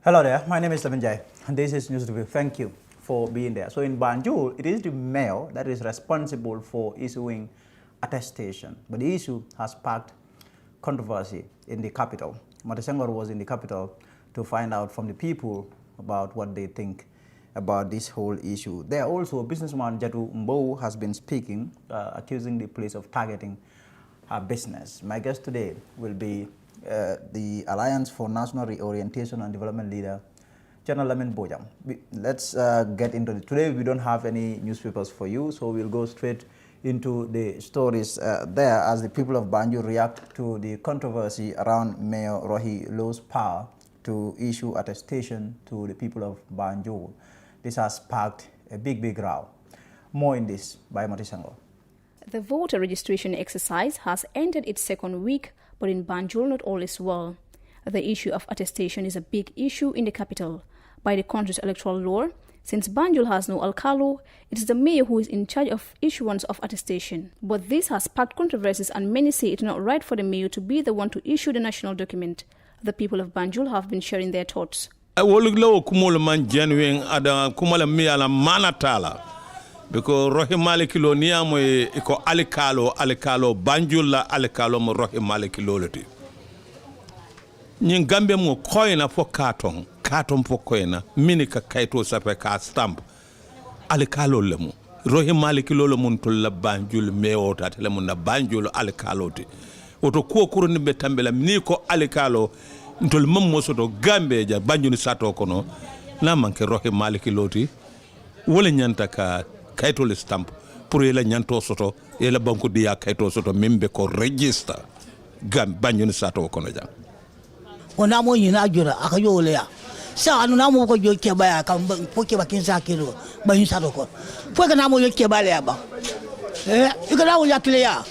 Hello there, my name is Banjo, and this is News Review. Thank you for being there. So in Banjo, it is the mayor that is responsible for issuing attestation, but the issue has sparked controversy in the capital. Matasengor was in the capital to find out from the people about what they think about this whole issue. There also, businessman Jetu has been speaking, accusing the police of targeting her business. My guest today will be the Alliance for National Reorientation and Development leader, General Lamin Bojang. Let's get into it. Today we don't have any newspapers for you, so we'll go straight into the stories there as the people of Banjo react to the controversy around Mayor Rohey Low's power to issue attestation to the people of Banjo. This has sparked a big row. More in this by Matisango. The voter registration exercise has entered its second week, but in Banjul not all is well. The issue of attestation is a big issue in the capital. By the country's electoral law, since Banjul has no alcalo, it is the mayor who is in charge of issuance of attestation. But this has sparked controversies, and many say it is not right for the mayor to be the one to issue the national document. The people of Banjul have been sharing their thoughts. Because rohi malikilo niamo iko alikalo banjula alikalo mo rohi malikilo loti. Nyin Gambia mo koina fo katon fo koina minika kaito sape ka stamp alikalo lemu rohi malikilo lo mun tulla banjul meota tele mun na banjul alikalo ti. Oto ko kuruni betambela ni ko alikalo ntol mammo soto Gambia ja banjuni sato kono na manke rohi malikilo ti wala nyanta ka kaito le stamp pour la nyanto soto e la banko dia kaito soto membe ko register gam banyo ni sato kono jam ona mo yina jura akayo le ya sa anu na mo ko jo ke ba ya kam ko ke ba 15 kilo ba yin sato ko fo ka na mo yo ke ba le ya ba iko na wo ya kile ya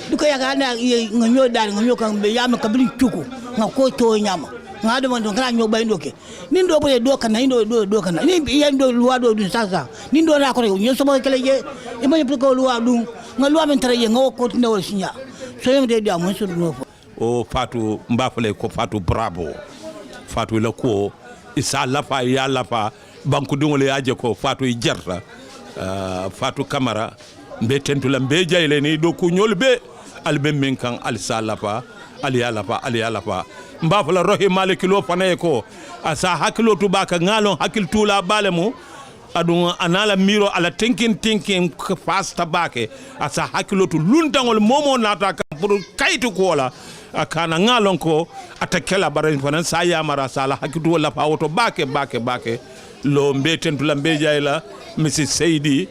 duko ya ga na nganyo dal nganyo kan be ya ma kabri chuku ngako to nyama ngado mo ngana nyo ba ndoke nindo bo do kana nindo do kana ni yendo luwa do dun sasa nindo na ko nyo so mo kele je e mo ko luwa dun ngaluwa men tare ye ngoko ndo sinya so yem de dia mo so no o fatu mbafale ko fatu bravo fatu la ko isa lafa ya lafa banku dungole aje ko fatu jarta fatu kamara be tentula be jayle ni do ku nyolbe albe men kan alisa lafa ali alafa mbafala rohi malikilo fanaye ko asa hakilo tubaka ngalon hakil tula balemu adun anala miro ala thinking fasta bake asa hakilo tu luntangol momo nata kan pour kaytu ko la akana ngalon ko atakela baran fanan sa yamara sala hakitu la pawoto bake lo mbeten tula mbejayla Mrs Seydi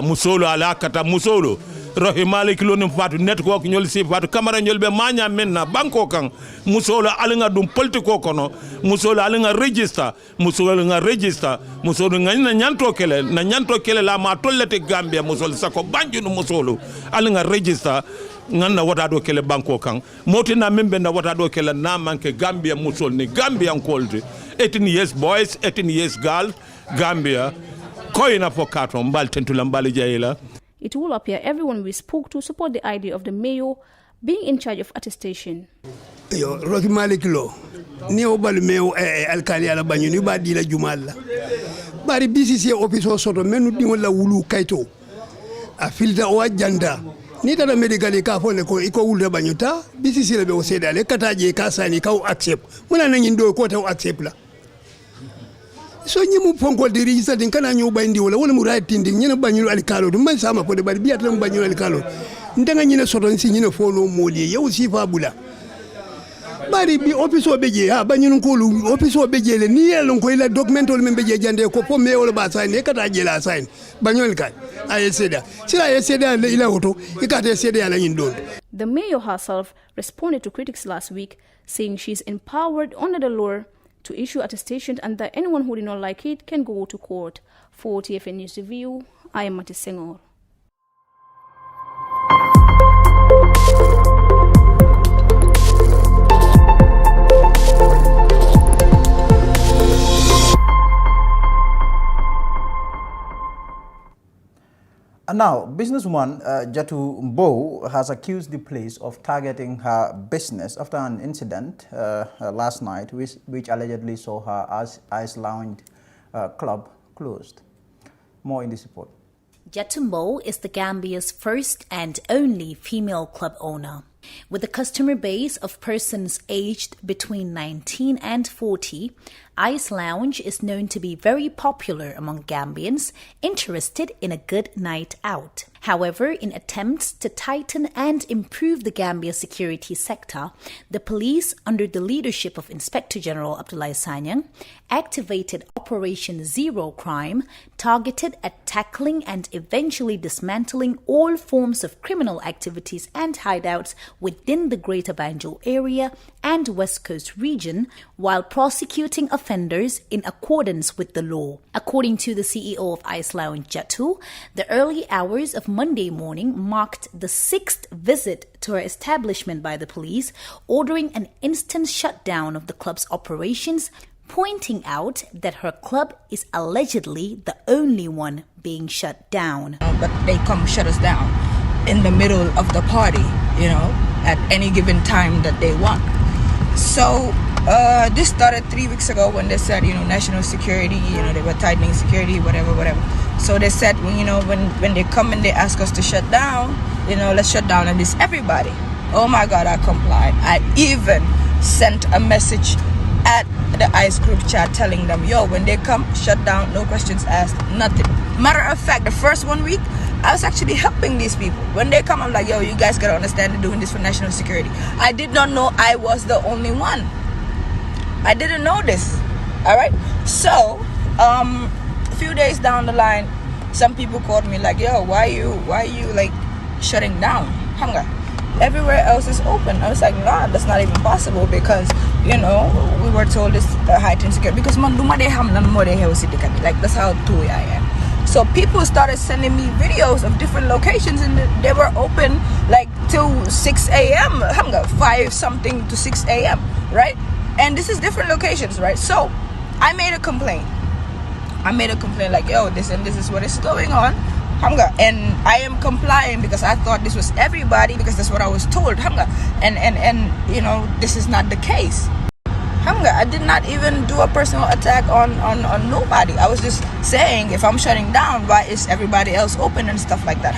musolo ala kata musolo rohi malikilo nim fatu net ko nyol si fatu kamara nyol be manya menna banko kan musolo alinga dum politiko kono musolo alinga register musolo ngana nyanto kele la ma tollete Gambia musolo sako banju no musolo alinga register ngana wata do kele banko kan motina membe na wata do kele na manke Gambia musolo ni Gambian kolde 18 years boys 18 years girls Gambia koina for katon mbal tentula mbali jayila. It will appear everyone we spoke to support the idea of the mayor being in charge of attestation. Yo roki malikilo ni obal mayor alkali ala banyu ni ba di la jumala bari BCC office soto menu dingo la wulu kaito a filta o agenda ni tata medical ka fone ko iko wulda banyuta BCC la be o sedale kataje ka sani ka accept muna nan ndo ko taw accept la so nyimu ponko de register din kana nyu bandi wala mu right tinding nyina banyul alikalo dum man sama ko de bari biat lam banyul alikalo ndanga nyina soton si nyina folo moli yow si fabula bari bi office o beje ha banyun ko lu office o beje le ni yelon ko ila documentol men beje jande ko po me wala ba sign e kata jela sign banyol kai ay seda sila ay seda le ila auto ikate seda ala nyin don. The mayor herself responded to critics last week, saying she is empowered under the law to issue attestation and that anyone who did not like it can go to court. For TFN News Review, I am Mati Sengor. Now, businesswoman Jetu Mbow has accused the police of targeting her business after an incident last night, which allegedly saw her Ice Lounge club closed. More in this report. Jetu Mbow is the Gambia's first and only female club owner. With a customer base of persons aged between 19 and 40, Ice Lounge is known to be very popular among Gambians interested in a good night out. However, in attempts to tighten and improve the Gambia security sector, the police, under the leadership of Inspector General Abdoulaye Sanyang, activated Operation Zero Crime, targeted at tackling and eventually dismantling all forms of criminal activities and hideouts within the Greater Banjo area and West Coast region, while prosecuting offenders in accordance with the law. According to the CEO of Ice Lounge Jetu, the early hours of Monday morning marked the 6th visit to her establishment by the police, ordering an instant shutdown of the club's operations, pointing out that her club is allegedly the only one being shut down. But they come shut us down in the middle of the party, at any given time that they want. So this started 3 weeks ago when they said, national security, they were tightening security, whatever. So they said, when they come and they ask us to shut down, let's shut down and this everybody. Oh my God, I complied. I even sent a message at the ICE group chat telling them, when they come, shut down, no questions asked, nothing. Matter of fact, the first 1 week, I was actually helping these people. When they come, I'm like, you guys gotta understand they're doing this for national security. I did not know I was the only one. I didn't know this. All right. So, a few days down the line, some people called me like, why are you like shutting down? Everywhere else is open. I was like, nah, that's not even possible because, we were told this heightened security. Because like that's how tui I am. So people started sending me videos of different locations and they were open like till 6 a.m. 5 something to 6 a.m. right? And this is different locations, right? So I made a complaint. Like, this and this is what is going on. And I am complying because I thought this was everybody because that's what I was told. And this is not the case. I did not even do a personal attack on nobody. I was just saying if I'm shutting down, why is everybody else open and stuff like that?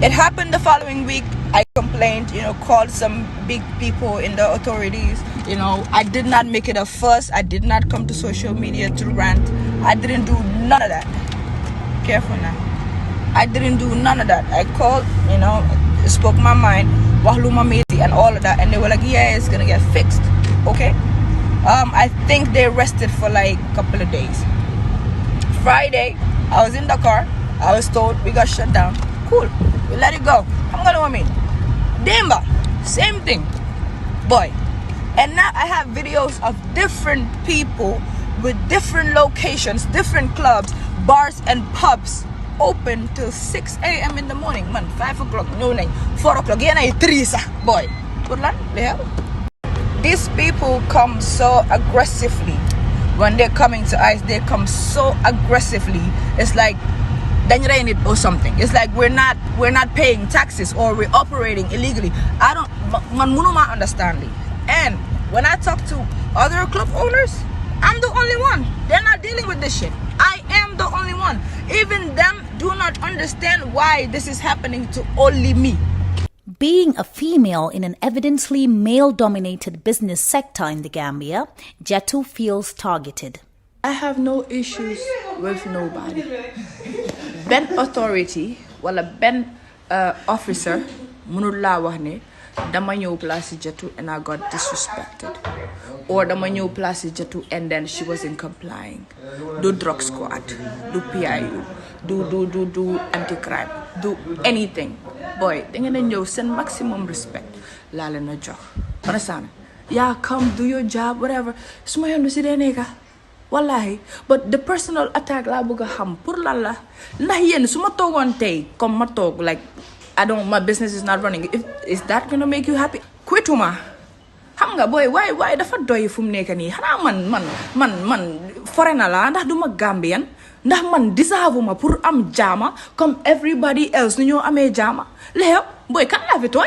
It happened the following week. I complained, called some big people in the authorities. I did not make it a fuss. I did not come to social media to rant. I didn't do none of that. Careful now. I didn't do none of that. I called, spoke my mind, and all of that. And they were like, yeah, it's going to get fixed. Okay. I think they rested for like a couple of days. Friday, I was in the car. I was told we got shut down. Cool. We let it go. Demba, same thing. Boy. And now I have videos of different people with different locations, different clubs, bars and pubs open till 6 a.m. in the morning. Man, 5 o'clock, noon, 4 o'clock. Boy. These people come so aggressively. When they're coming to ICE, they come so aggressively. It's like it or something. It's like we're not paying taxes or we're operating illegally. I don't understand it. And when I talk to other club owners, I'm the only one. They're not dealing with this shit. I am the only one. Even them do not understand why this is happening to only me. Being a female in an evidently male-dominated business sector in the Gambia, Jetu feels targeted. I have no issues with nobody. Ben authority, wala ben officer, munul la wax ne dama ñew place Jetu and I got disrespected. Or dama ñew place Jetu and then she wasn't complying. Do drug squad, do PIU, do anti-crime, do anything. Boy, da ngeen ñew send maximum respect la leen na jox. Understand? Yeah, come do your job, whatever. Suma yoon du ci dee nekka. Wallahi, but the personal attack la bëgg xam pour lan la ndax yeen suma togon tay comme ma tok like my business is not running. Is that gonna make you happy? Quituma. Xam nga boy, why dafa doy fu mu nekk nii xanaa man foreigner la ndax duma Gambian ndax man deserve ma pour am jama comme everybody else ñu amé jama léw boy kan la fi toy.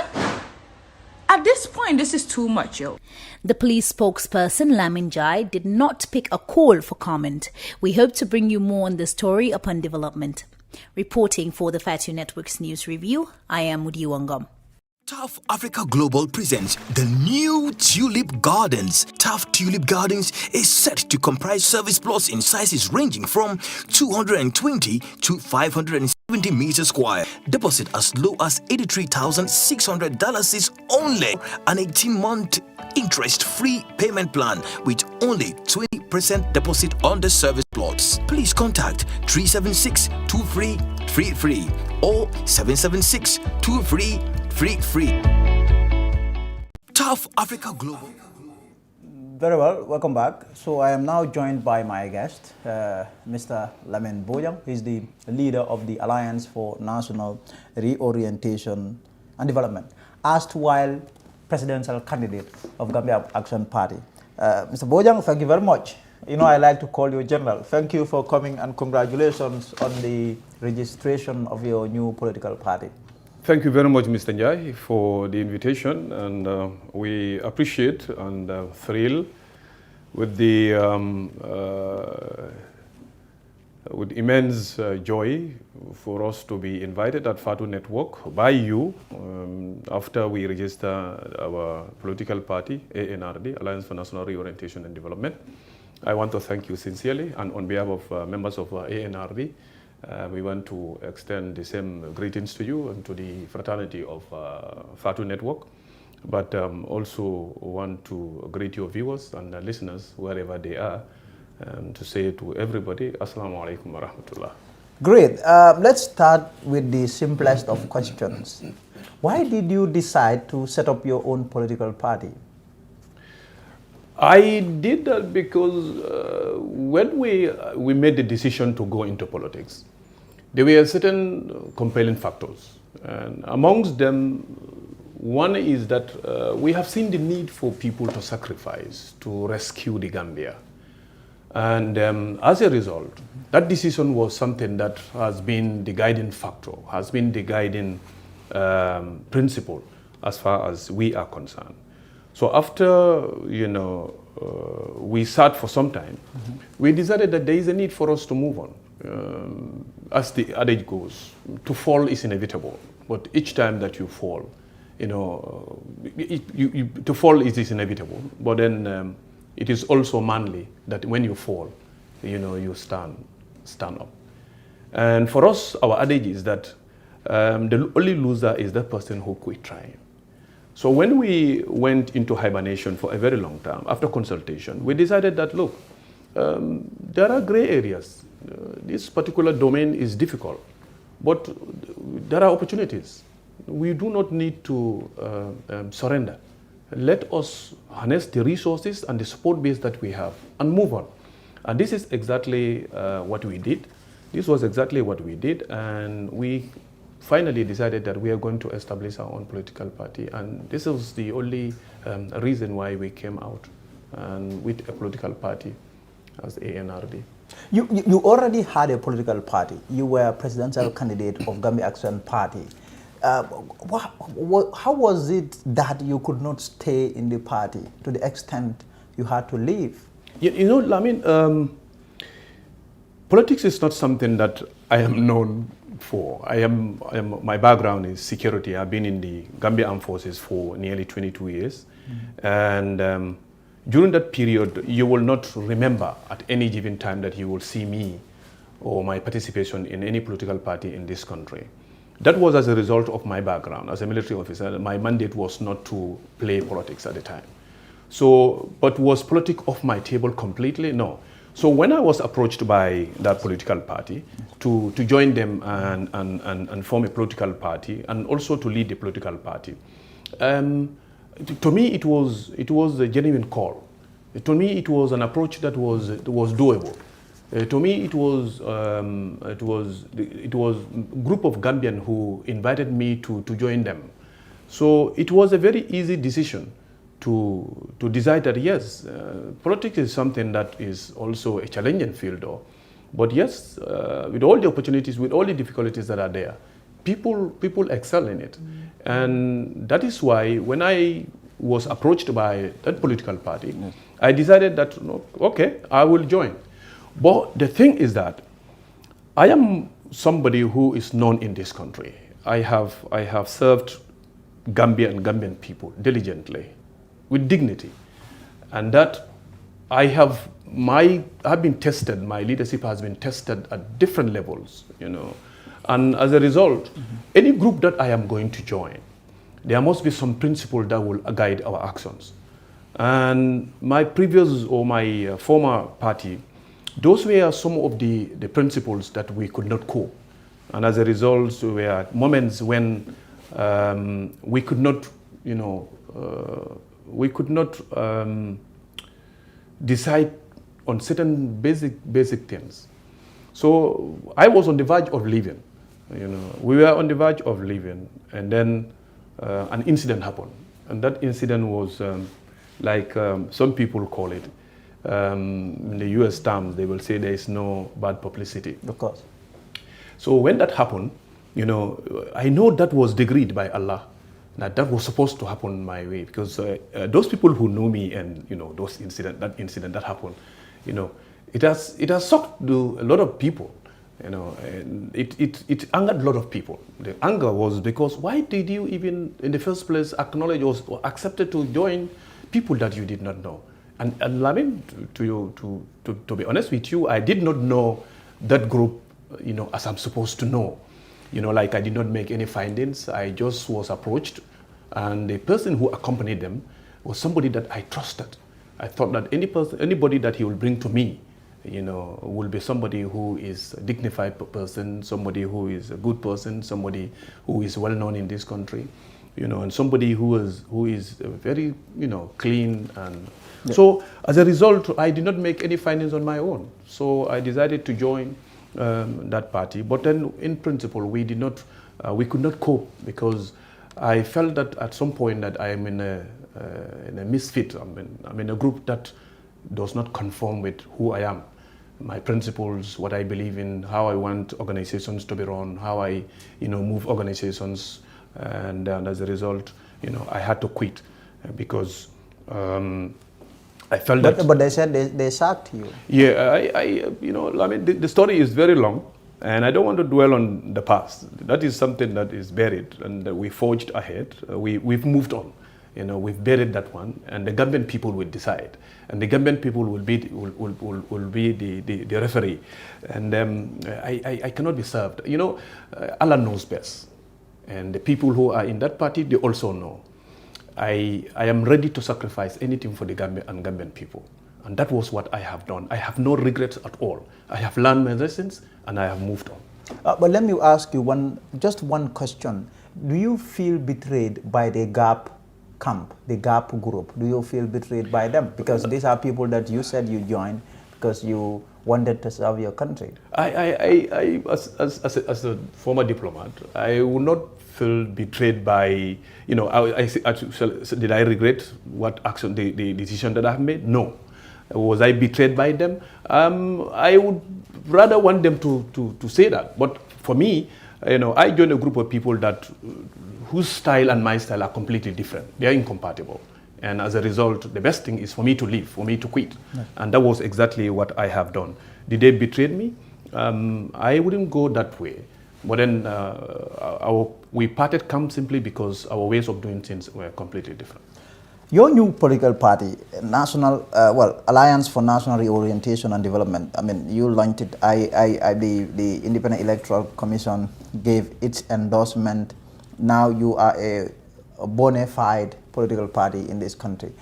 At this point, this is too much, yo. The police spokesperson, Lamin Jai, did not pick a call for comment. We hope to bring you more on the story upon development. Reporting for the Fatu Network's News Review, I am Mudi Wangam. TAF Africa Global presents the new Tulip Gardens. TAF Tulip Gardens is set to comprise service plots in sizes ranging from 220 to 570 meters square. Deposit as low as $83,600 is only an 18-month interest-free payment plan with only 20% deposit on the service plots. Please contact 376-2333 or 776-2333. Free. TAF Africa Global. Very well, welcome back. So I am now joined by my guest, Mr. Lamin Bojang. He's the leader of the Alliance for National Reorientation and Development, erstwhile presidential candidate of Gambia Action Party. Mr. Bojang, thank you very much. You know, I like to call you General. Thank you for coming and congratulations on the registration of your new political party. Thank you very much, Mr. Njai, for the invitation, and we appreciate and thrill with the with immense joy for us to be invited at Fatu Network by you after we register our political party, ANRD, Alliance for National Reorientation and Development. I want to thank you sincerely, and on behalf of members of ANRD, we want to extend the same greetings to you and to the fraternity of Fatu Network, but also want to greet your viewers and listeners wherever they are, to say to everybody, Assalamu alaikum wa rahmatullah. Great. Let's start with the simplest of questions. Why did you decide to set up your own political party? I did that because when we made the decision to go into politics, there were certain compelling factors. And amongst them, one is that we have seen the need for people to sacrifice to rescue the Gambia. And as a result, that decision was something that has been the guiding factor, has been the guiding principle as far as we are concerned. So after, we sat for some time, we decided that there is a need for us to move on. As the adage goes, to fall is inevitable, but each time that you fall, to fall is inevitable, but then it is also manly that when you fall, you stand up. And for us, our adage is that the only loser is the person who quit trying. So when we went into hibernation for a very long time, after consultation, we decided that, look, there are gray areas. This particular domain is difficult, but there are opportunities. We do not need to surrender. Let us harness the resources and the support base that we have and move on. And this is exactly what we did. This was exactly what we did, and we finally decided that we are going to establish our own political party, and this was the only reason why we came out and with a political party as ANRD. You already had a political party. You were a presidential candidate of Gambia Action Party. How was it that you could not stay in the party to the extent you had to leave? Politics is not something that I am known for. My background is security. I've been in the Gambia Armed Forces for nearly 22 years. And during that period, you will not remember at any given time that you will see me or my participation in any political party in this country. That was as a result of my background as a military officer. My mandate was not to play politics at the time. So, but was politics off my table completely? No. So when I was approached by that political party to join them and form a political party and also to lead the political party, to me it was a genuine call. To me it was an approach that was doable. To me it was a group of Gambians who invited me to join them. So it was a very easy decision to decide that yes, politics is something that is also a challenging field, But yes, with all the opportunities, with all the difficulties that are there, people excel in it. And that is why when I was approached by that political party, I decided that, no, okay, I will join. But the thing is that I am somebody who is known in this country. I have served Gambia and Gambian people diligently, with dignity. And that I have been tested, my leadership has been tested at different levels, you know. And as a result, any group that I am going to join, there must be some principle that will guide our actions. And my previous or my former party, those were some of the principles that we could not cope. And as a result, there were moments when we could not, you know, decide on certain basic things. So I was on the verge of leaving. You know, we were on the verge of leaving, and then an incident happened, and that incident was like some people call it. In the U.S. terms, they will say there is no bad publicity. Of course. So when that happened, you know, I know that was decreed by Allah. That was supposed to happen my way, because those people who know me and, you know, that incident that happened, you know, it has shocked a lot of people, you know, and it angered a lot of people. The anger was because why did you even in the first place acknowledge or accepted to join people that you did not know? And I mean, to be honest with you, I did not know that group, you know, as I'm supposed to know. You know, like I did not make any findings. I just was approached, and the person who accompanied them was somebody that I trusted. I thought that anybody that he will bring to me, you know, will be somebody who is a dignified person, somebody who is a good person, somebody who is well known in this country, you know, and somebody who is very, you know, clean. And so as a result, I did not make any findings on my own. So I decided to join that party. But then in principle, we could not cope, because I felt that at some point that I am in a misfit. I'm in a group that does not conform with who I am, my principles, what I believe in, how I want organizations to be run, how I, you know, move organizations, and as a result, you know, I had to quit because I felt that. But they said they sacked you. Yeah, you know, I mean, the story is very long, and I don't want to dwell on the past. That is something that is buried, and we forged ahead. We've moved on. You know, we've buried that one, and the Gambian people will decide, and the Gambian people will be the referee, and I cannot be served. You know, Allah knows best, and the people who are in that party, they also know. I am ready to sacrifice anything for the Gambia and Gambian people. And that was what I have done. I have no regrets at all. I have learned my lessons and I have moved on. But let me ask you just one question. Do you feel betrayed by the GAP camp, the GAP group? Do you feel betrayed by them? Because these are people that you said you joined because you wanted to serve your country. As a former diplomat, I would not feel betrayed by, you know, did I regret what action, the decision that I have made? No. Was I betrayed by them? I would rather want them to say that. But for me, you know, I joined a group of people whose style and my style are completely different. They are incompatible. And as a result, the best thing is for me to leave, for me to quit. Yes. And that was exactly what I have done. Did they betray me? I wouldn't go that way. But then we parted camp simply because our ways of doing things were completely different. Your new political party, Alliance for National Reorientation and Development, I mean, you launched it. The Independent Electoral Commission gave its endorsement. Now you are a bona fide political party in this country.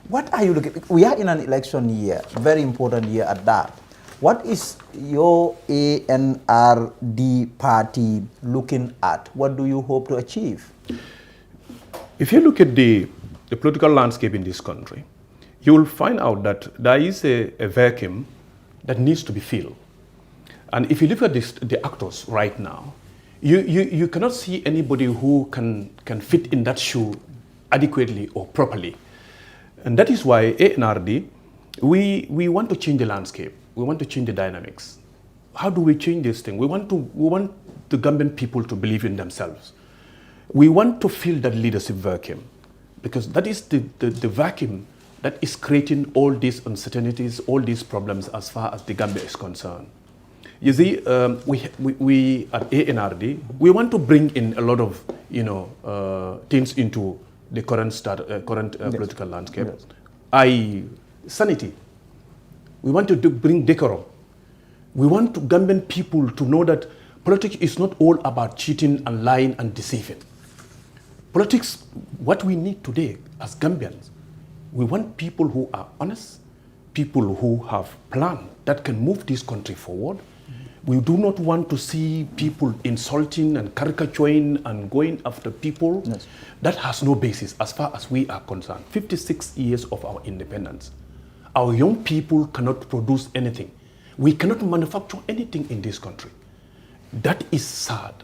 What are you looking? We are in an election year, very important year at that. What is your ANRD party looking at? What do you hope to achieve? If you look at the political landscape in this country, you will find out that there is a vacuum that needs to be filled. And if you look at the actors right now, you cannot see anybody who can fit in that shoe adequately or properly. And that is why ANRD, we want to change the landscape. We want to change the dynamics. how do we change this thing? We want the Gambian people to believe in themselves. We want to fill that leadership vacuum, because that is the vacuum that is creating all these uncertainties, all these problems as far as the Gambia is concerned. You see, we at ANRD, we want to bring in a lot of, things into the current political landscape. Yes. Sanity. We want to bring decorum. We want Gambian people to know that politics is not all about cheating and lying and deceiving. Politics, what we need today as Gambians, we want people who are honest, people who have plan that can move this country forward. We do not want to see people insulting and caricaturing and going after people. Yes. That has no basis as far as we are concerned. 56 years of our independence. Our young people cannot produce anything. We cannot manufacture anything in this country. That is sad.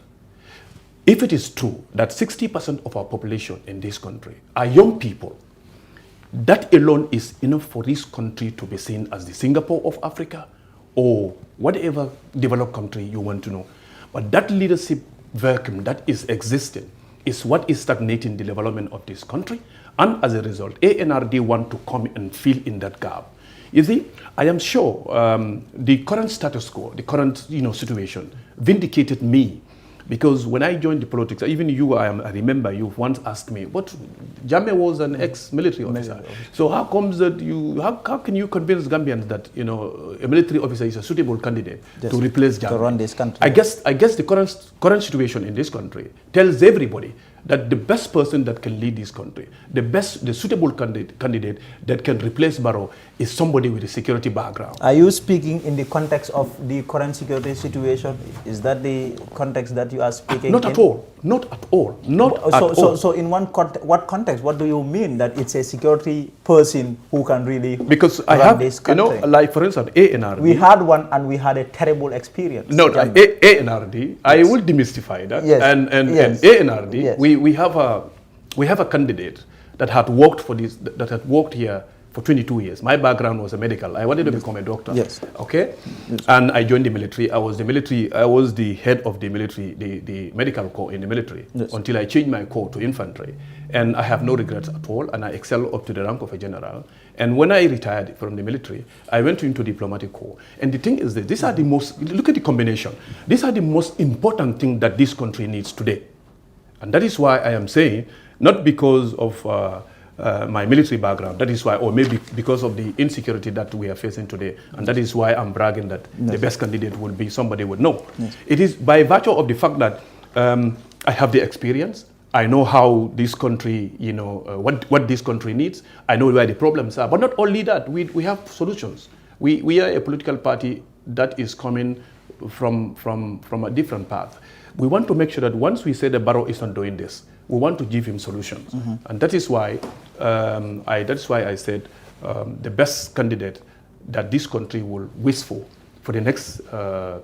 If it is true that 60% of our population in this country are young people, that alone is enough for this country to be seen as the Singapore of Africa or whatever developed country you want to know. But that leadership vacuum that is existing is what is stagnating the development of this country. And as a result, ANRD want to come and fill in that gap. You see, I am sure the current status quo, the current situation vindicated me. Because when I joined the politics, even you, I remember you once asked me, what Jammeh was an ex-military officer. So how comes that how can you convince Gambians that a military officer is a suitable candidate to replace Jammeh? To run this country. I guess the current situation in this country tells everybody that the best person that can lead this country, the suitable candidate that can replace Barrow is somebody with a security background. Are you speaking in the context of the current security situation? Is that the context that you are speaking Not in? at all. Not at all. Not at all. So in what context? What do you mean that it's a security person who can really because run I have, this country? like for instance, ANRD. We had one and we had a terrible experience. No, ANRD. Yes. I will demystify that. Yes. And ANRD. Yes. We have a candidate that had worked here for 22 years. My background was a medical. I wanted to become a doctor. Yes. Okay. Yes. And I joined the military. I was the head of the military, the medical corps in the military, yes, until I changed my corps to infantry. And I have no regrets at all. And I excel up to the rank of a general. And when I retired from the military, I went into diplomatic corps. And the thing is that these are the most, look at the combination. These are the most important thing that this country needs today. And that is why I am saying, not because of my military background, that is why, or maybe because of the insecurity that we are facing today, and that is why I'm bragging that the best candidate will be somebody with no. Yes. It is by virtue of the fact that I have the experience, I know how this country, what this country needs, I know where the problems are, but not only that, we have solutions. We are a political party that is coming from a different path. We want to make sure that once we say the Barrow is not doing this, we want to give him solutions. Mm-hmm. And that is why I said the best candidate that this country will wish for the next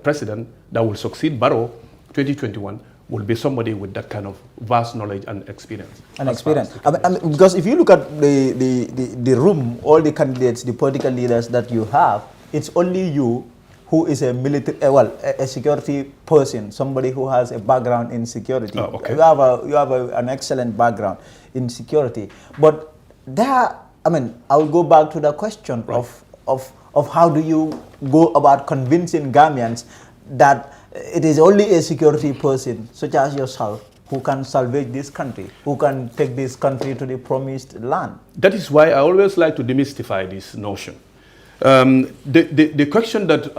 president that will succeed Barrow 2021 will be somebody with that kind of vast knowledge and experience. Because if you look at the room, all the candidates, the political leaders that you have, it's only you who is a military, a security person, somebody who has a background in security. Oh, okay. You have an excellent background in security. But there, I will go back to the question, right, of how do you go about convincing Gambians that it is only a security person such as yourself who can salvage this country, who can take this country to the promised land. That is why I always like to demystify this notion. The question that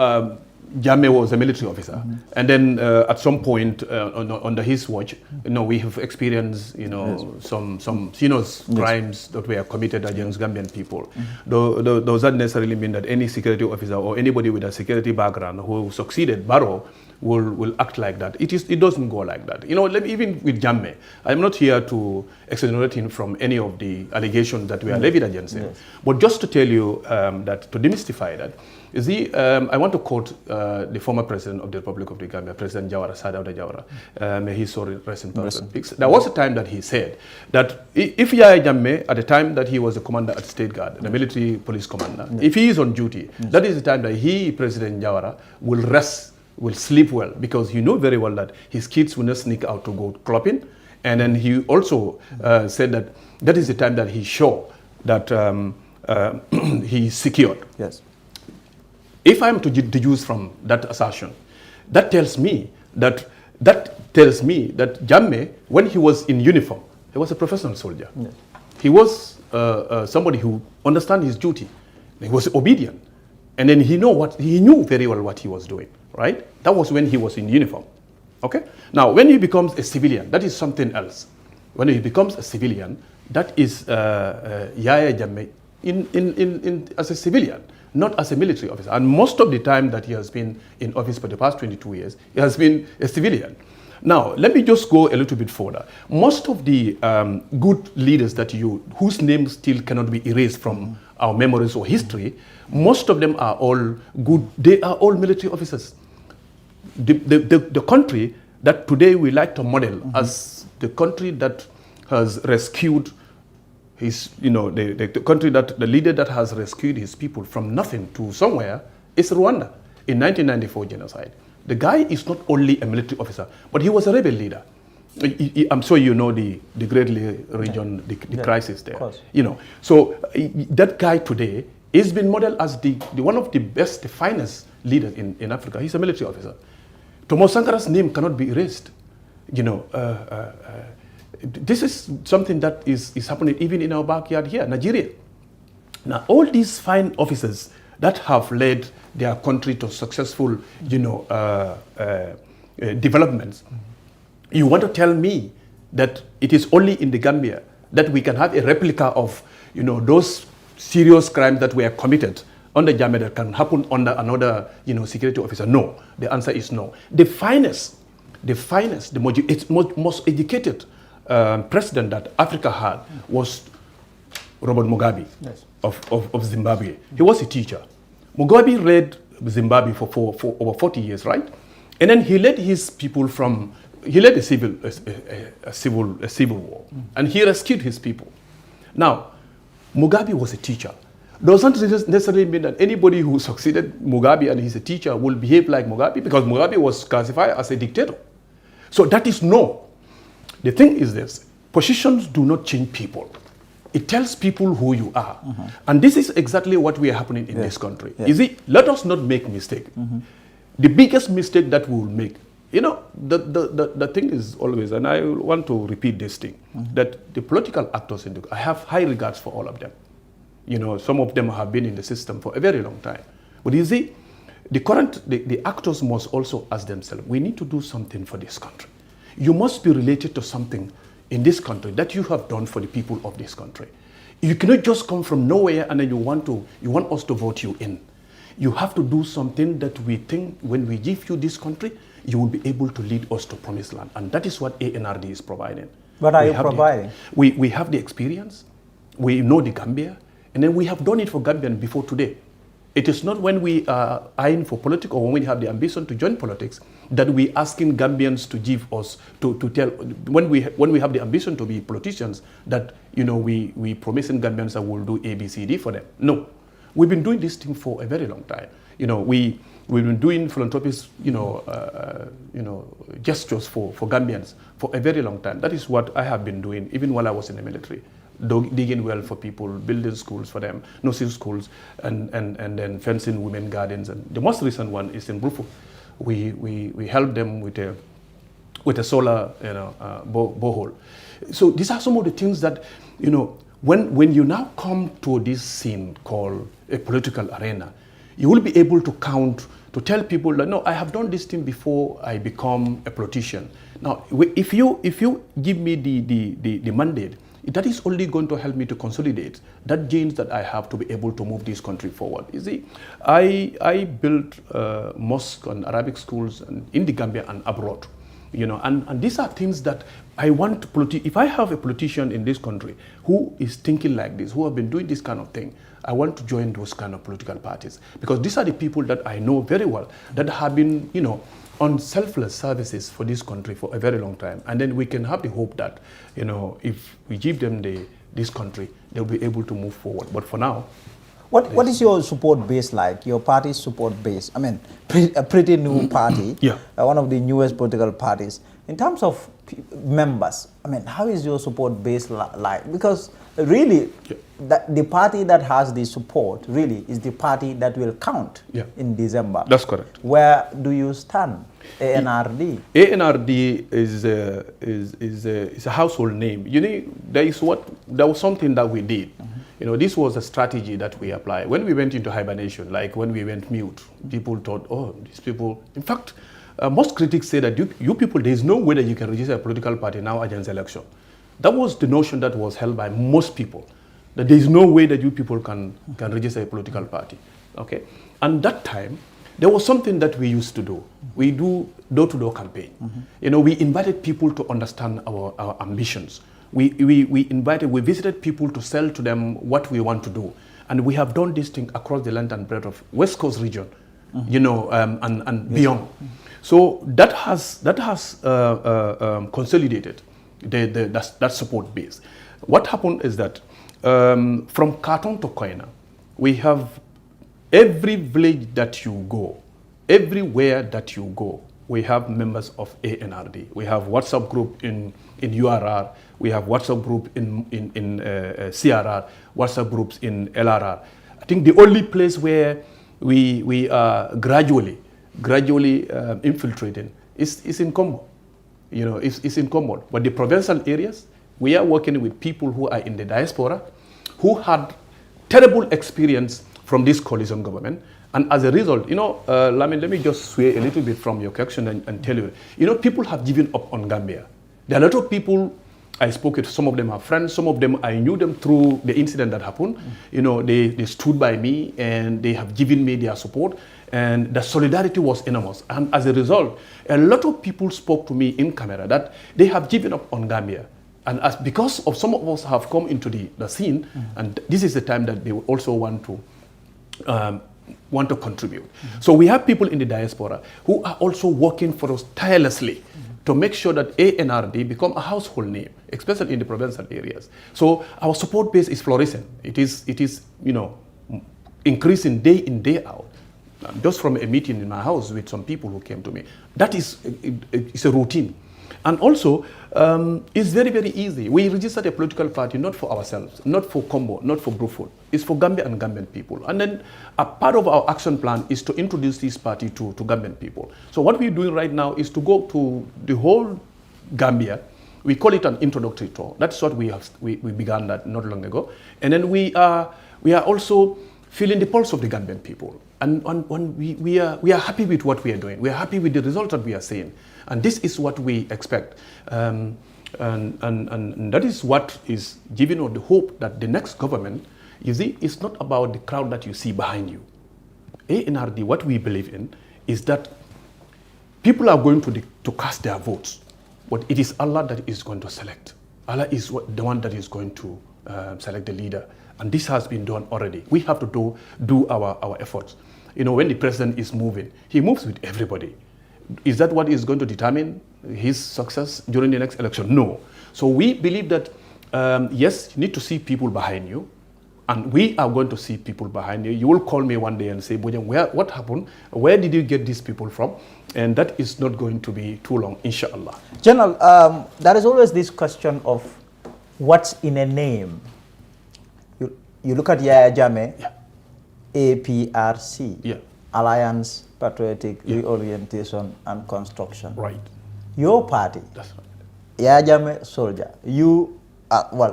Jammeh was a military officer, mm-hmm, and then at some point under his watch, we have experienced, yes, some heinous, yes, crimes that were committed against Gambian people. Mm-hmm. Does that necessarily mean that any security officer or anybody with a security background who succeeded Barrow will act like that? It doesn't go like that. Even with Jammeh, I'm not here to exonerate him from any of the allegations that were levied against him. Yes. But just to tell you that, to demystify that, you see, I want to quote the former president of the Republic of the Gambia, President Jawara, Sadauda Jawara, may his soul rest in peace. There was a time that he said that if Yahya Jammeh, at the time that he was a commander at State Guard, the military police commander, yes, if he is on duty, yes, that is the time that he, President Jawara, will rest will sleep well, because he knows very well that his kids will not sneak out to go clubbing. And then he also said that that is the time that he's sure that he's secured. Yes. If I'm to deduce from that assertion, that tells me that Jammeh, when he was in uniform, he was a professional soldier. Yes. He was somebody who understands his duty. He was obedient, and then he knew very well what he was doing. Right? That was when he was in uniform. Okay. Now, when he becomes a civilian, that is something else. When he becomes a civilian, that is Yahya Jammeh as a civilian, not as a military officer. And most of the time that he has been in office for the past 22 years, he has been a civilian. Now, let me just go a little bit further. Most of the good leaders whose names still cannot be erased from our memories or history, most of them are all good. They are all military officers. The country that today we like to model as the country that has rescued the country that the leader that has rescued his people from nothing to somewhere is Rwanda in 1994 genocide. The guy is not only a military officer, but he was a rebel leader. I'm sure you know the Great region, the crisis there. So that guy today is been modeled as the one of the best, the finest leaders in Africa. He's a military officer. Thomas Sankara's name cannot be erased. This is something that is happening even in our backyard here, Nigeria. Now, all these fine officers that have led their country to successful, developments, you want to tell me that it is only in the Gambia that we can have a replica of, those serious crimes that were committed under Jammeh that can happen under another, security officer? No. The answer is no. The finest, most educated president that Africa had was Robert Mugabe. Yes. of Zimbabwe. He was a teacher. Mugabe led Zimbabwe for over 40 years, right? And then he led his people he led a civil war, and he rescued his people. Now, Mugabe was a teacher. Doesn't necessarily mean that anybody who succeeded Mugabe and he's a teacher will behave like Mugabe, because Mugabe was classified as a dictator. So that is no. The thing is this: positions do not change people. It tells people who you are. And this is exactly what we are happening in this country. Let us not make mistake. The biggest mistake that we will make, the thing is always, and I want to repeat this thing, that the political actors I have high regards for all of them. Some of them have been in the system for a very long time. But the actors must also ask themselves, we need to do something for this country. You must be related to something in this country that you have done for the people of this country. You cannot just come from nowhere and then you want us to vote you in. You have to do something that we think when we give you this country, you will be able to lead us to promised land. And that is what ANRD is providing. What are you providing? We have the experience, we know the Gambia, and then we have done it for Gambian before today. It is not when we are eyeing for politics or when we have the ambition to join politics that we asking Gambians to give us, to tell, when we have the ambition to be politicians, that, we promising Gambians that we'll do A, B, C, D for them. No. We've been doing this thing for a very long time. We've been doing philanthropies, gestures for Gambians for a very long time. That is what I have been doing even while I was in the military. Digging well for people, building schools for them, nursing schools, and then fencing women gardens. And the most recent one is in Brufu. We helped them with a solar borehole. So these are some of the things that, when you now come to this scene called a political arena, you will be able to count, to tell people that, no, I have done this thing before I become a politician. Now, if you give me the mandate, that is only going to help me to consolidate that gains that I have to be able to move this country forward. You see, I built mosques and Arabic schools in the Gambia and abroad. And these are things that I want if I have a politician in this country who is thinking like this, who have been doing this kind of thing, I want to join those kind of political parties, because these are the people that I know very well that have been, on selfless services for this country for a very long time. And then we can have the hope that, if we give them this country, they'll be able to move forward. But for now, What is your support base like? Your party's support base? I mean, a pretty new party, one of the newest political parties. In terms of members, I mean, how is your support base like? Because really, the party that has the support really is the party that will count in December. That's correct. Where do you stand? ANRD. ANRD is a household name. You know, there was something that we did. You know, this was a strategy that we applied. When we went into hibernation, like when we went mute, people thought, oh, these people, in fact, most critics say that you people, there is no way that you can register a political party now against election. That was the notion that was held by most people, that there is no way that you people can register a political party. Okay? And that time, there was something that we used to do. We do door-to-door campaign. You know, we invited people to understand our ambitions. We visited people to sell to them what we want to do. And we have done this thing across the length and breadth of West Coast region, you know, and beyond. So that has consolidated that support base. What happened is that from Khartoum to Koina, we have every village that you go, everywhere that you go, we have members of ANRD. We have WhatsApp group in URR, we have WhatsApp group in CRR, WhatsApp groups in LRR. I think the only place where we are gradually infiltrating is in Combo. You know, it's in Combo. But the provincial areas, we are working with people who are in the diaspora, who had terrible experience from this coalition government. And as a result, you know, let me just sway a little bit from your question and tell you, you know, people have given up on Gambia. There are a lot of people I spoke to, some of them are friends, some of them I knew them through the incident that happened. You know, they stood by me and they have given me their support, and the solidarity was enormous. And as a result, a lot of people spoke to me in camera that they have given up on Gambia. And because of some of us have come into the scene, and this is the time that they also want to contribute. So we have people in the diaspora who are also working for us tirelessly to make sure that ANRD become a household name, especially in the provincial areas. So our support base is flourishing. It is you know, increasing day in, day out. Just from a meeting in my house with some people who came to me. That is it's a routine. And also, it's very, very easy. We registered a political party not for ourselves, not for Combo, not for Bruford. It's for Gambia and Gambian people. And then a part of our action plan is to introduce this party to Gambian people. So what we're doing right now is to go to the whole Gambia. We call it an introductory tour. That's what we began that not long ago. And then we are also feeling the pulse of the Gambian people. And we are happy with what we are doing. We are happy with the results that we are seeing. And this is what we expect. And that is what is giving us the hope that the next government, you see, it's not about the crowd that you see behind you. ANRD, what we believe in is that people are going to cast their votes, but it is Allah that is going to select. Allah is the one that is going to select the leader. And this has been done already. We have to do our efforts. You know, when the president is moving, he moves with everybody. Is that what is going to determine his success during the next election? No. So we believe that, yes, you need to see people behind you, and we are going to see people behind you. You will call me one day and say, Bojang, what happened? Where did you get these people from? And that is not going to be too long, inshallah. General, there is always this question of what's in a name. You look at Yaya Jammeh, APRC, Alliance Patriotic Reorientation and Construction. Right. Your party, that's right. Yaya Jammeh, soldier. You,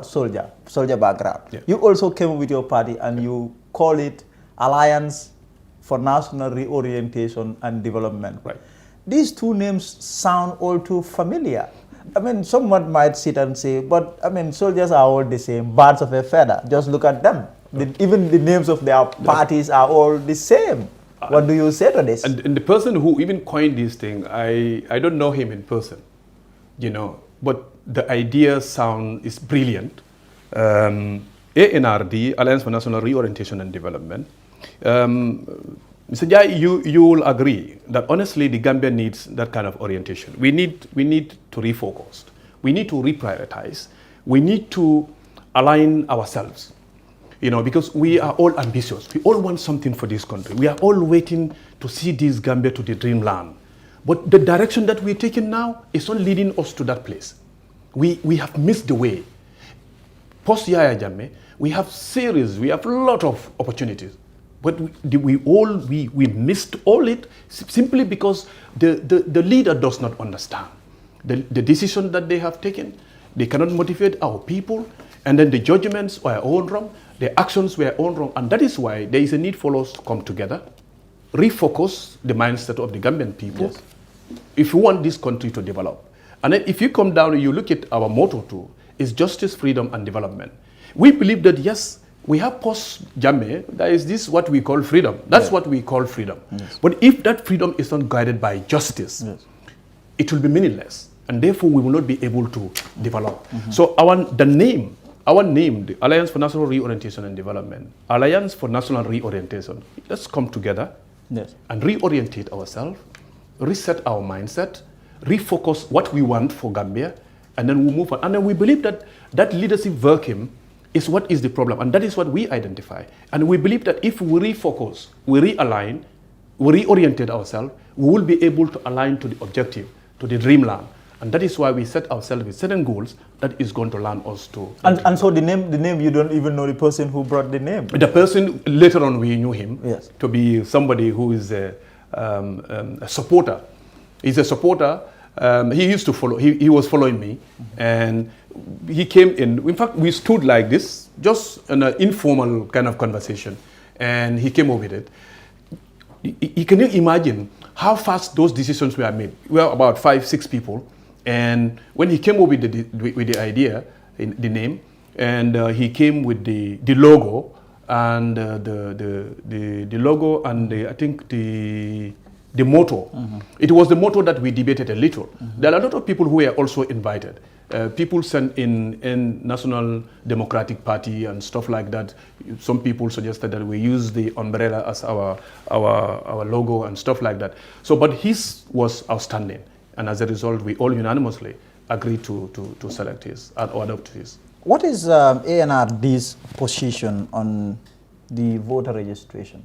soldier background. Yeah. You also came with your party and you call it Alliance for National Reorientation and Development. Right. These two names sound all too familiar. I mean, someone might sit and say, but I mean, soldiers are all the same, birds of a feather. Just look at them. Even the names of their parties are all the same. What do you say to this? And the person who even coined this thing, I don't know him in person, you know, but the idea is brilliant. ANRD, Alliance for National Reorientation and Development. Mr. Jai, you will agree that honestly the Gambia needs that kind of orientation. We need to refocus. We need to reprioritize. We need to align ourselves. because we are all ambitious. We all want something for this country. We are all waiting to see this Gambia to the dreamland. But the direction that we're taking now is not leading us to that place. We have missed the way. Post Yaya Jammeh, we have a lot of opportunities. But we missed all it simply because the leader does not understand the decision that they have taken. They cannot motivate our people, and then the judgments were all wrong, the actions were all wrong, and that is why there is a need for us to come together, refocus the mindset of the Gambian people, yes, if you want this country to develop. And then if you come down and you look at our motto too, is justice, freedom, and development. We believe that yes, we have post-Jammeh, there is this what we call freedom. That's what we call freedom. Yes. But if that freedom is not guided by justice, yes, it will be meaningless. And therefore, we will not be able to develop. So our name, the Alliance for National Reorientation and Development, Alliance for National Reorientation, let's come together, yes, and reorientate ourselves, reset our mindset, refocus what we want for Gambia, and then we'll move on. And then we believe that that leadership vacuum is what is the problem, and that is what we identify. And we believe that if we refocus, we realign, we reorientate ourselves, we will be able to align to the objective, to the dreamland. And that is why we set ourselves with certain goals that is going to land us to. And so the name, you don't even know the person who brought the name. The person, later on we knew him, yes, to be somebody who is a supporter. He's a supporter. He used to follow, he was following me, and he came in fact, we stood like this, just an informal kind of conversation, and he came over with it. Can you imagine how fast those decisions were made? We were about 5-6 people, and when he came over with the idea, the name, and he came with the logo, and the logo, and I think the motto. It was the motto that we debated a little. There are a lot of people who were also invited. People sent in National Democratic Party and stuff like that. Some people suggested that we use the umbrella as our logo and stuff like that. So, but his was outstanding, and as a result, we all unanimously agreed to select his or adopt his. What is ANRD's position on the voter registration?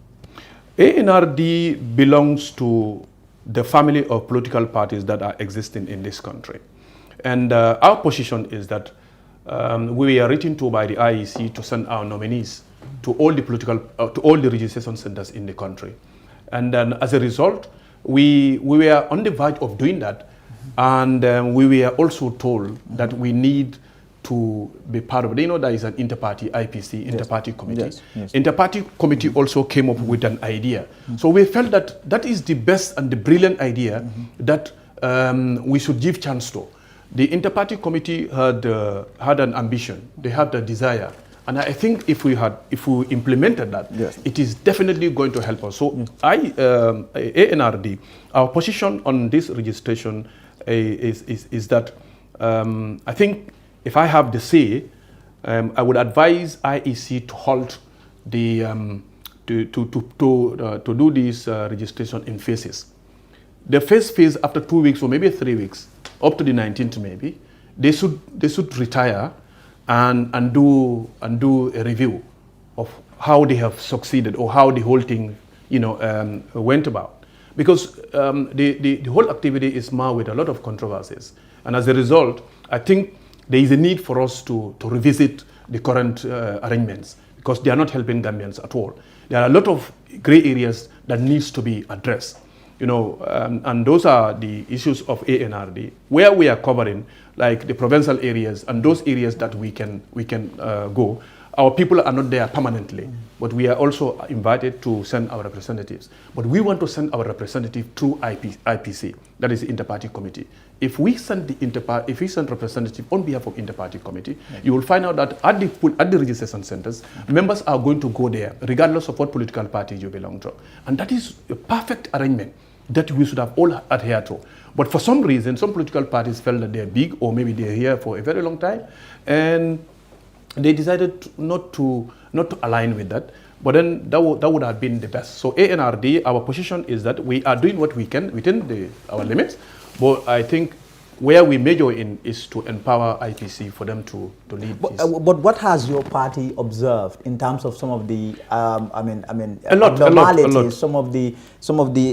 ANRD belongs to the family of political parties that are existing in this country. And our position is that we are written to by the IEC to send our nominees to all the to all the registration centers in the country. And then as a result, we were on the verge of doing that. And we were also told that we need to be part of it. You know, there is an inter-party IPC, inter-party committee. Yes. Yes. Inter-party committee also came up with an idea. So we felt that that is the best and the brilliant idea that we should give chance to. The inter-party committee had an ambition. They had a desire. And I think if we implemented that, it is definitely going to help us. So ANRD, our position on this registration is that I think if I have the say, I would advise IEC to halt the to do this registration in phases. The first phase after 2 weeks or maybe 3 weeks, up to the 19th maybe, they should retire and do a review of how they have succeeded or how the whole thing went about. Because the whole activity is marred with a lot of controversies, and as a result, I think there is a need for us to revisit the current arrangements, because they are not helping Gambians at all. There are a lot of gray areas that needs to be addressed, and those are the issues of ANRD, where we are covering like the provincial areas and those areas that we can go. Our people are not there permanently, but we are also invited to send our representatives. But we want to send our representative through IPC, that is the Inter-Party Committee. If we send representative on behalf of Inter-Party Committee, you will find out that at the registration centers, members are going to go there, regardless of what political party you belong to. And that is a perfect arrangement that we should have all adhered to. But for some reason, some political parties felt that they're big, or maybe they're here for a very long time, and they decided not to align with that. But then that would have been the best. So ANRD, our position is that we are doing what we can within our limits. But I think where we major in is to empower IPC for them to lead this. But what has your party observed in terms of some of the abnormalities, some of the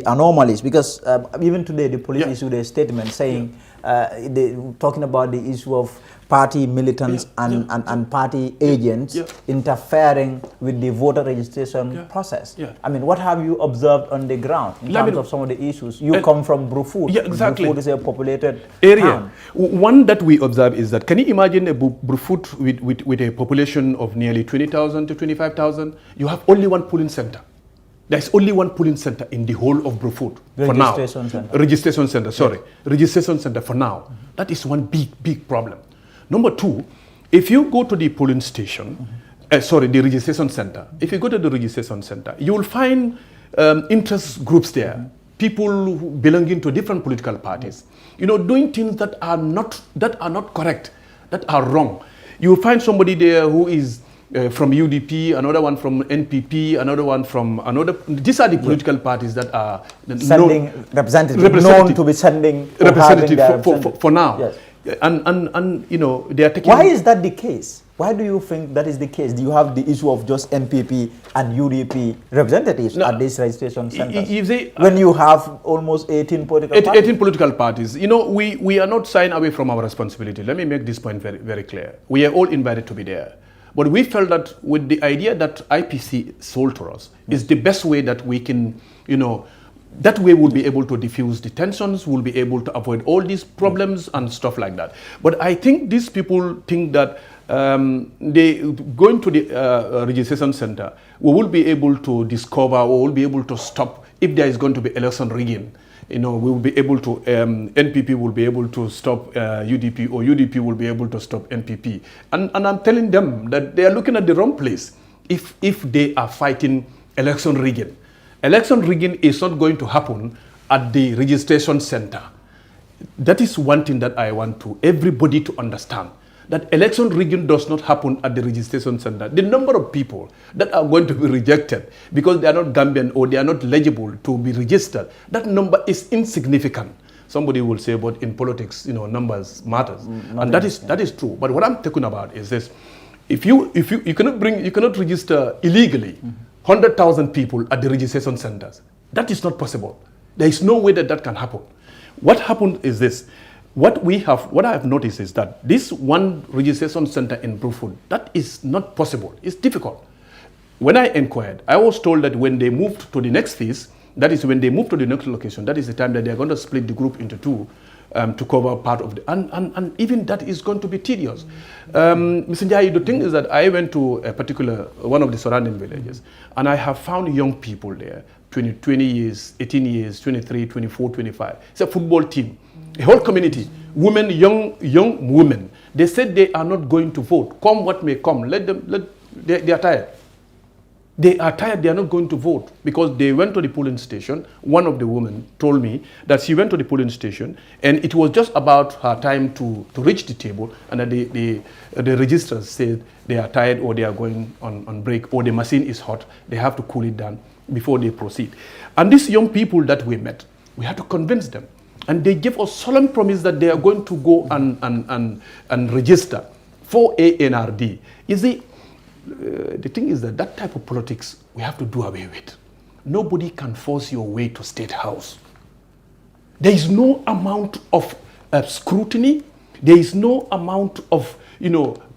anomalies? Because even today the police issued a statement saying talking about the issue of party militants and party agents interfering with the voter registration process. I mean, what have you observed on the ground in terms of some of the issues? You come from Brufut. Yeah, exactly. Brufut is a populated area. town. One that we observe is that, can you imagine a Brufut with a population of nearly 20,000 to 25,000? You have only one polling center. There's only one polling center in the whole of Brufut for now. Registration center, sorry. Registration center for now. That is one big problem. Number two, if you go to the polling station, the registration center, if you go to the registration center, you will find interest groups there, people belonging to different political parties, doing things that are not correct, that are wrong. You will find somebody there who is from UDP, another one from NPP, another one from another. These are the political parties that are sending representatives, known to be sending representative for now. Yes. And they are taking. Why is that the case? Why do you think that is the case? Do you have the issue of just NPP and UDP representatives at these registration centers? When you have almost 18 political parties? 18 political parties. We are not shying away from our responsibility. Let me make this point very, very clear. We are all invited to be there. But we felt that with the idea that IPC sold to us is the best way that we can, that way we'll be able to diffuse the tensions, we'll be able to avoid all these problems and stuff like that. But I think these people think that they going to the registration center, we will be able to discover or will be able to stop if there is going to be election rigging. We will be able to, NPP will be able to stop UDP, or UDP will be able to stop NPP. And I'm telling them that they are looking at the wrong place if they are fighting election rigging. Election rigging is not going to happen at the registration center. That is one thing that I want everybody to understand. That election rigging does not happen at the registration center. The number of people that are going to be rejected because they are not Gambian or they are not eligible to be registered, that number is insignificant. Somebody will say, but in politics, numbers matters, and that is true. But what I'm talking about is this: if you cannot register illegally 100,000 people at the registration centers. That is not possible. There is no way that can happen. What happened is this. What I have noticed is that this one registration center in Brufut, that is not possible. It's difficult. When I inquired, I was told that when they moved to the next phase, that is when they move to the next location, that is the time that they're going to split the group into two to cover part of the, and even that is going to be tedious. Mr. Njai, the thing is that I went to a particular, one of the surrounding villages, and I have found young people there, 20 years, 18 years, 23, 24, 25. It's a football team, a whole community, women, young women. They said they are not going to vote. Come what may come, they are tired. They are tired, they are not going to vote because they went to the polling station. One of the women told me that she went to the polling station and it was just about her time to reach the table, and that the registrars said they are tired or they are going on break or the machine is hot, they have to cool it down before they proceed. And these young people that we met, we had to convince them. And they gave us solemn promise that they are going to go and register for ANRD. You see, the thing is that type of politics we have to do away with. Nobody can force your way to State House. There is no amount of scrutiny. There is no amount of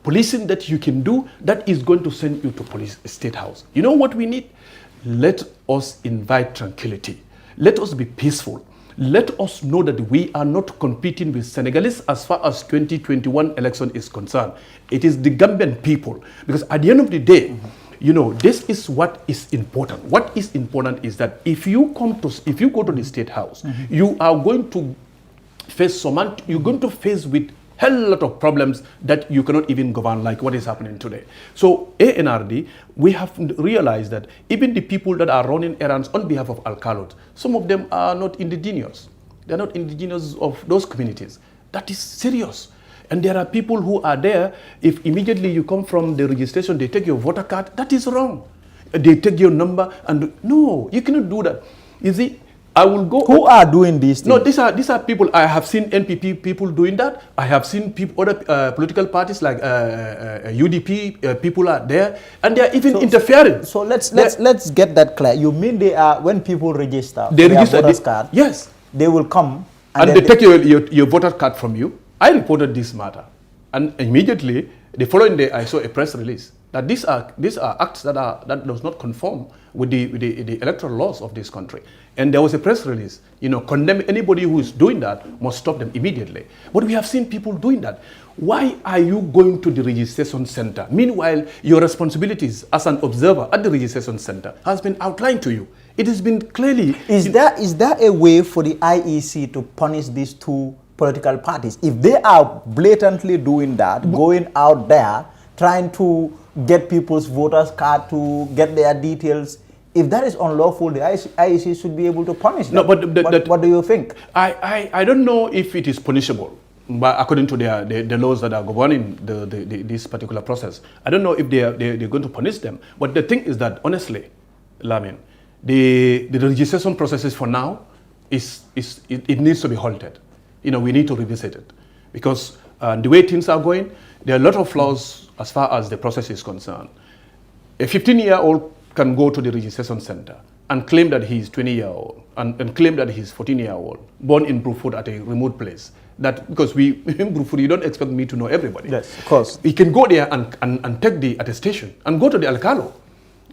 policing that you can do that is going to send you to State House. You know what we need? Let us invite tranquility. Let us be peaceful. Let us know that we are not competing with Senegalese as far as 2021 election is concerned. It is the Gambian people. Because at the end of the day, this is what is important. What is important is that if you go to the State House, you are going to face you're going to face with hell lot of problems that you cannot even govern, like what is happening today. So ANRD, we have realized that even the people that are running errands on behalf of Alcalot, some of them are not indigenous. They're not indigenous of those communities. That is serious. And there are people who are there, if immediately you come from the registration, they take your voter card, that is wrong. They take your number and no, you cannot do that. You see, I will go. Who are doing these things? No, these are people. I have seen NPP people doing that. I have seen people, other political parties like UDP people are there, and they are even interfering. So let's get that clear. You mean they are, when people register, they register voters card? Yes. They will come and they take your voter card from you. I reported this matter, and immediately the following day I saw a press release that these are acts that does not conform with the electoral laws of this country. And there was a press release, condemn anybody who is doing that, must stop them immediately. But we have seen people doing that. Why are you going to the registration center? Meanwhile, your responsibilities as an observer at the registration center has been outlined to you. It has been clearly... Is there a way for the IEC to punish these two political parties? If they are blatantly doing that, going out there, trying to get people's voters card, to get their details, if that is unlawful, the IEC should be able to punish them. No, but what do you think? I don't know if it is punishable, but according to the laws that are governing this particular process, I don't know if they're going to punish them. But the thing is that, honestly, Lamin, the registration processes for now it needs to be halted. We need to revisit it, because the way things are going, there are a lot of flaws as far as the process is concerned. A 15-year-old can go to the registration center and claim that he is 20-year-old and claim that he is 14-year-old, born in Bruford at a remote place. That because in Bruford, you don't expect me to know everybody. Yes, of course. He can go there and take the attestation and go to the alcalo.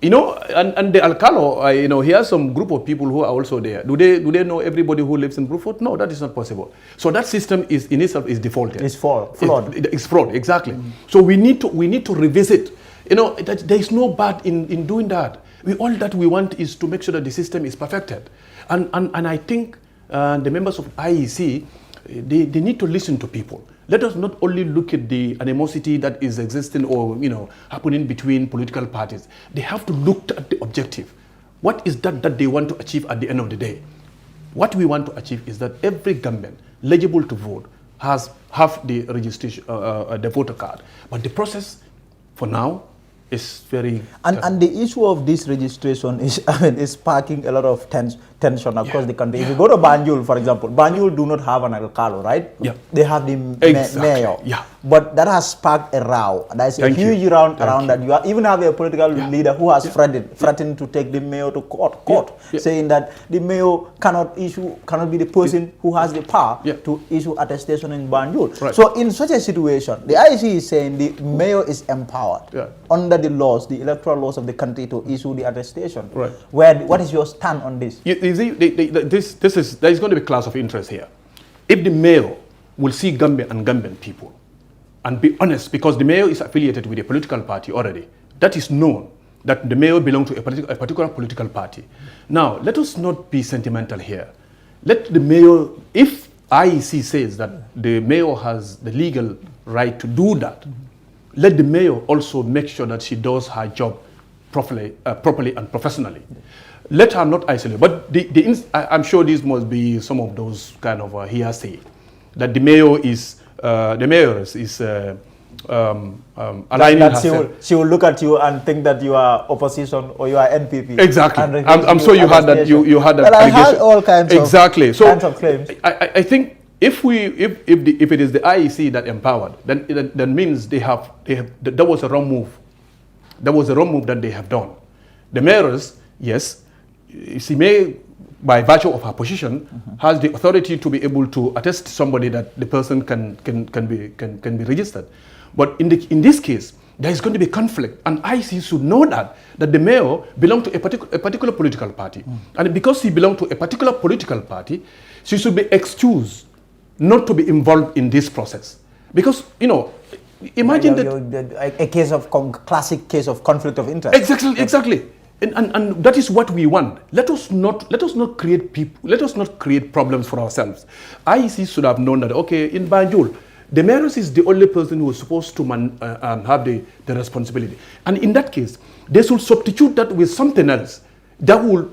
And the alcalo, he has some group of people who are also there. Do they know everybody who lives in Bruford? No, that is not possible. So that system in itself is defaulted. It's flawed. It's fraud, exactly. So we need to revisit. There is no bad in doing that. All that we want is to make sure that the system is perfected. And I think the members of IEC, they need to listen to people. Let us not only look at the animosity that is existing or happening between political parties. They have to look at the objective. What is that they want to achieve at the end of the day? What we want to achieve is that every government eligible to vote have the registration, the voter card. But the process, for now, is very... And the issue of this registration is sparking a lot of tension across the country. If you go to Banjul, for example, Banjul do not have an alcalo, right? Yeah. They have the mayor. Yeah. But that has sparked a row. There's a huge round around that. You even have a political leader who has threatened to take the mayor to court, saying that the mayor cannot be the person who has the power to issue attestation in Banjul. Right. So in such a situation, the IEC is saying the mayor is empowered under the laws, the electoral laws of the country, to issue the attestation. Right. What is your stand on this? You see, there is going to be a class of interest here. If the mayor will see Gambian and Gambian people and be honest, because the mayor is affiliated with a political party already, that is known, that the mayor belongs to a particular political party. Now, let us not be sentimental here. Let the mayor, if IEC says that the mayor has the legal right to do that, let the mayor also make sure that she does her job properly and professionally. Let her not isolate. But I'm sure this must be some of those kind of hearsay, that the mayor is aligning herself. She will look at you and think that you are opposition or you are NPP. Exactly. I'm sure you had that. You had that. Well, I had all kinds of claims. I think if it is the IEC that empowered, then that means that was a wrong move. That was a wrong move that they have done. The mayors, yes, she may, by virtue of her position, has the authority to be able to attest somebody that the person can be registered. But in this case, there is going to be conflict, and IEC should know that the mayor belongs to a particular political party, and because he belongs to a particular political party, she should be excused not to be involved in this process. Because imagine that classic case of conflict of interest. Exactly. And that is what we want. Let us not create problems for ourselves. IEC should have known that, okay, in Banjul, the mayor is the only person who is supposed to have the responsibility. And in that case, they should substitute that with something else that will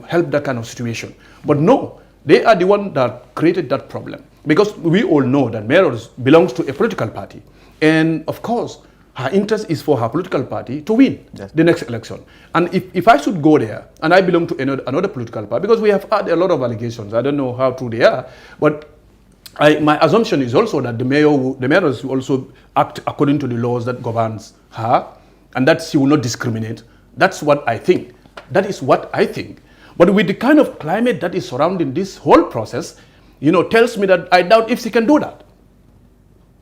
help that kind of situation. But no, they are the one that created that problem. Because we all know that mayors belongs to a political party. And of course, Her interest is for her political party to win Yes. the next election. And if I should go there, and I belong to another political party, because we have had a lot of allegations, I don't know how true they are, but my assumption is also that the mayoress will also act according to the laws that governs her, and that she will not discriminate. That's what I think. That is what I think. But with the kind of climate that is surrounding this whole process, tells me that I doubt if she can do that.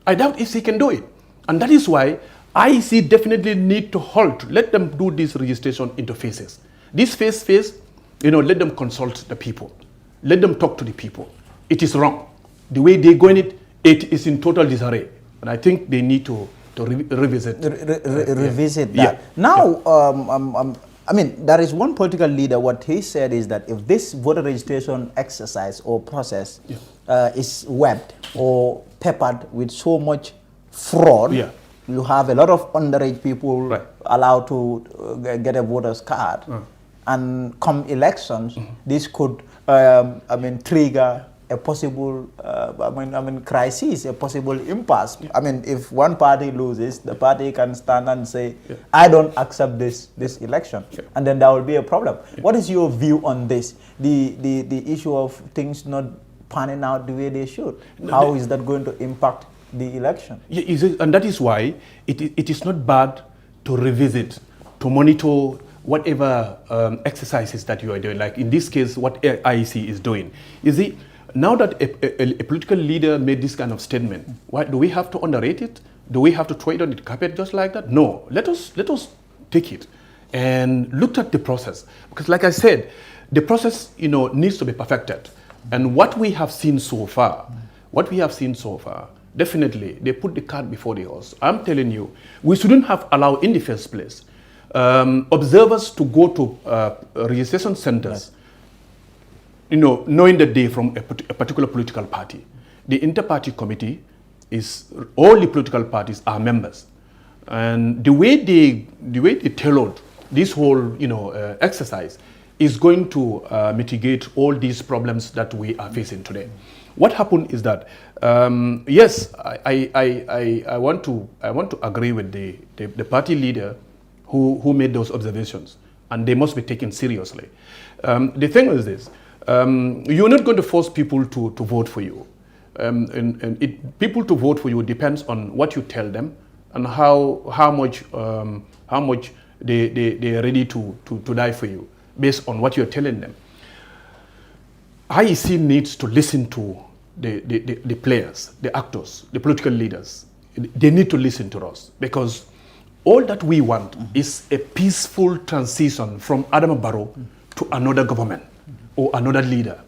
I doubt if she can do it. And that is why IEC definitely need to halt. Let them do this registration into phases. This phase, let them consult the people. Let them talk to the people. It is wrong. The way they're going it is in total disarray. And I think they need to revisit. Revisit that. Yeah. Now, I mean, there is one political leader, what he said is that if this voter registration exercise or process is webbed or peppered with so much fraud, you have a lot of underage people allowed to get a voter's card. And come elections, this could, trigger a possible, crisis, a possible impasse. I mean, if one party loses, the party can stand and say, I don't accept this election. And then there will be a problem. What is your view on this? The issue of things not panning out the way they should. How is that going to impact the election? And that is why it is not bad to revisit, to monitor whatever exercises that you are doing. Like in this case, what IEC is doing. You see, now that a political leader made this kind of statement, why do we have to underrate it? Do we have to throw it on the carpet just like that? No, let us take it and look at the process. Because like I said, the process needs to be perfected. And what we have seen so far, definitely they put the cart before the horse. I'm telling you, we shouldn't have allowed in the first place observers to go to registration centers, knowing that they from a particular political party. The inter-party committee is, all the political parties are members. And the way they tailored this whole exercise is going to mitigate all these problems that we are facing today. What happened is that, yes, I want to agree with the party leader who made those observations, and they must be taken seriously. The thing is this, you're not going to force people to vote for you. People to vote for you depends on what you tell them and how much they are ready to die for you based on what you're telling them. IEC needs to listen to the players, the actors, the political leaders. They need to listen to us, because all that we want is a peaceful transition from Adama Barrow to another government or another leader.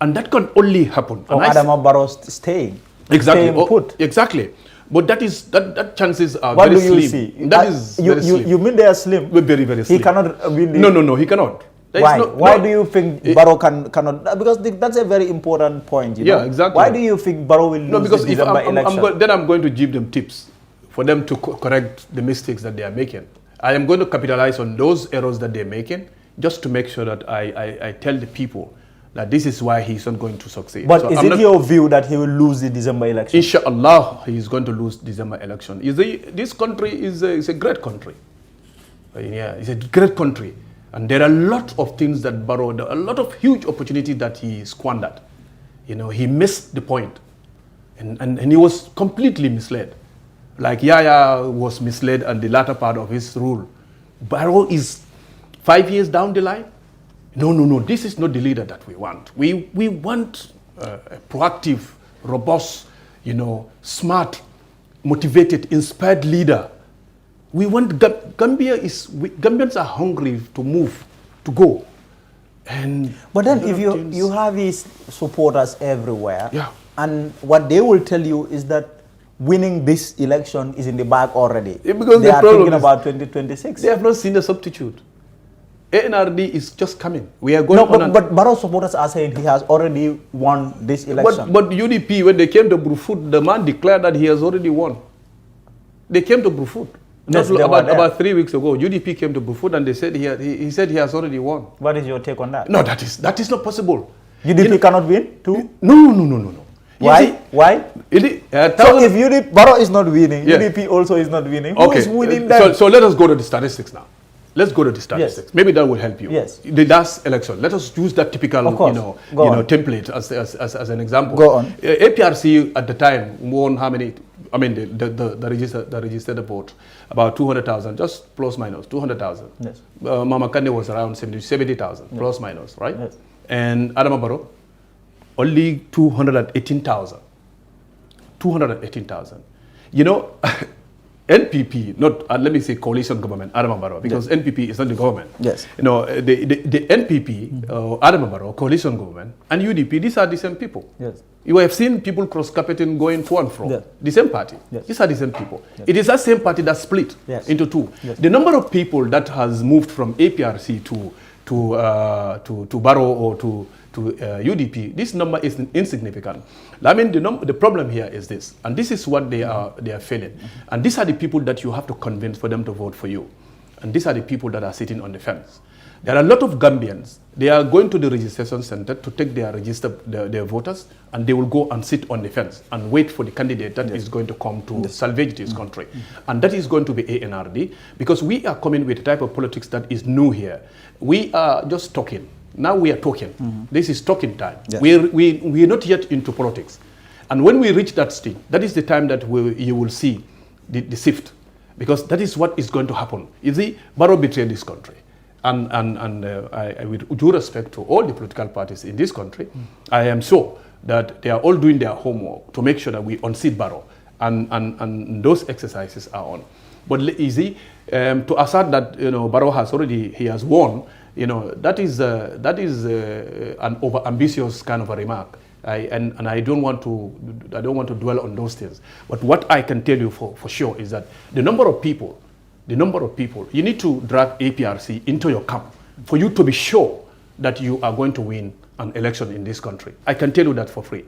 And that can only happen. Or Adama Barrow staying. Exactly. Staying put. Exactly. But that chances are what very slim. What do you see? That is very slim. You mean they are slim? Very, very slim. He cannot win. No, he cannot. Why? Why do you think Barrow cannot? Because that's a very important point. You know? Exactly. Why do you think Barrow will lose because the December election? Then I'm going to give them tips for them to correct the mistakes that they are making. I am going to capitalize on those errors that they're making, just to make sure that I tell the people that this is why he's not going to succeed. But is it your view that he will lose the December election? Inshallah, he is going to lose December election. This country is a great country. Yeah, it's a great country. And there are a lot of things that Barrow, a lot of huge opportunities that he squandered. He missed the point. And he was completely misled. Like Yaya was misled on the latter part of his rule. Barrow is 5 years down the line. No, this is not the leader that we want. We want a proactive, robust, smart, motivated, inspired leader. We want Gambians are hungry to move, to go. But then if you have his supporters everywhere, and what they will tell you is that winning this election is in the bag already. Because they are thinking about 2026. They have not seen a substitute. ANRD is just coming. We are going but Barrow supporters are saying he has already won this election. But UDP, when they came to Brufut, the man declared that he has already won. They came to Brufut. Yes, about 3 weeks ago, UDP came to Brufut and they said he said he has already won. What is your take on that? No, that is not possible. UDP cannot win too? No. Why? Why? So if UDP, Barrow is not winning, UDP also is not winning. Who is winning then? So let us go to the statistics now. Let's go to the statistics. Yes. Maybe that will help you. Yes. The last election, let us use that typical, template as an example. Go on. APRC at the time won how many? I mean, the registered vote about 200,000, just plus minus 200,000. Yes. Mama Kande was around 70,000, yes. Plus minus, right? Yes. And Adama Barrow only 218,000. 218,000. You know. NPP, not let me say coalition government, Adama Barrow, because yes. NPP is not the government. Yes. You know, the NPP, Adama Barrow, coalition government, and UDP, these are the same people. Yes. You have seen people cross-carpeting going to and fro. Yes. The same party. Yes. These are the same people. Yes. It is that same party that split yes. into two. Yes. The number of people that has moved from APRC to Barrow or to UDP, this number is insignificant. I mean, the problem here is this, and this is what they are failing. And these are the people that you have to convince for them to vote for you. And these are the people that are sitting on the fence. There are a lot of Gambians. They are going to the registration center to take their voters, and they will go and sit on the fence and wait for the candidate that yes. is going to come to yes. salvage this country. And that is going to be ANRD, because we are coming with a type of politics that is new here. We are just talking. Now we are talking. This is talking time. Yes. We are not yet into politics. And when we reach that stage, that is the time that you will see the shift. Because that is what is going to happen. You see, Barrow betrayed this country. And with due respect to all the political parties in this country, I am sure that they are all doing their homework to make sure that we unseat Barrow. And those exercises are on. But you see, to assert that Barrow has won, that is an over-ambitious kind of a remark. And I don't want to dwell on those things. But what I can tell you for sure is that the number of people, you need to drag APRC into your camp for you to be sure that you are going to win an election in this country. I can tell you that for free.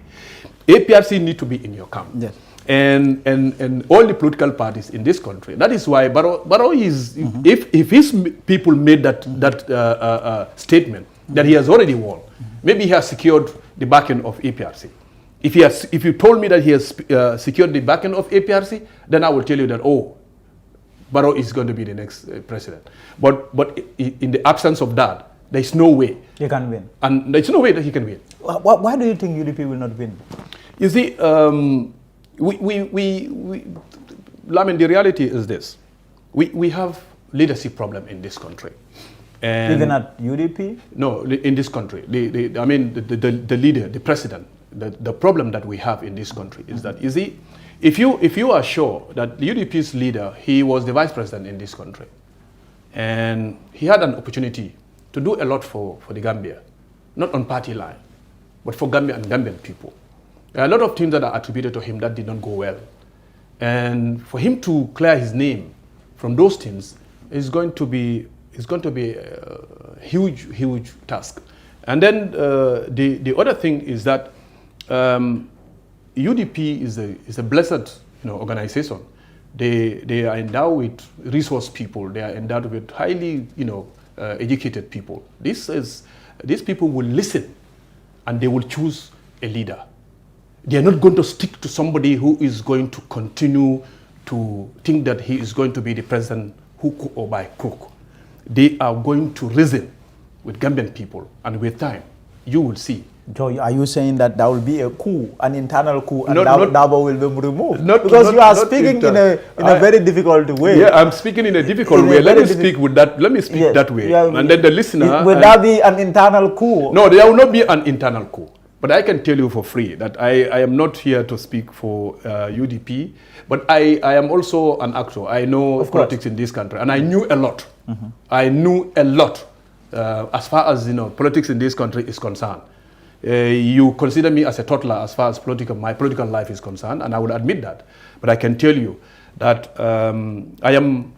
APRC need to be in your camp. Yes. And all the political parties in this country. That is why Barrow is, if his people made that statement that he has already won, maybe he has secured the backing of APRC. If you told me that he has secured the backing of APRC, then I will tell you that, Barrow is going to be the next president. But in the absence of that, there is no way he can win. And there is no way that he can win. Why do you think UDP will not win? You see, I mean, the reality is this. We have leadership problem in this country. And even at UDP? No, in this country. I mean, the leader, the president, the problem that we have in this country is that, you see, if you are sure that the UDP's leader, he was the vice president in this country, and he had an opportunity to do a lot for the Gambia, not on party line, but for Gambia and Gambian people. There are a lot of things that are attributed to him that did not go well. And for him to clear his name from those things is going to be a huge task. And then the other thing is that UDP is a blessed organization. They are endowed with resource people. They are endowed with highly educated people. These people will listen and they will choose a leader. They are not going to stick to somebody who is going to continue to think that he is going to be the president hook or by crook. They are going to reason with Gambian people, and with time, you will see. Joy, are you saying that there will be a coup, an internal coup, and Dabo will be removed? Because you are speaking in a very difficult way. Yeah, I'm speaking in a difficult way. Let me speak that way. And then the listener... Will there be an internal coup? No, there will not be an internal coup. But I can tell you for free that I am not here to speak for UDP, but I am also an actor. I know politics in this country, and I knew a lot. I knew a lot as far as politics in this country is concerned. You consider me as a toddler as far as my political life is concerned, and I would admit that. But I can tell you that I am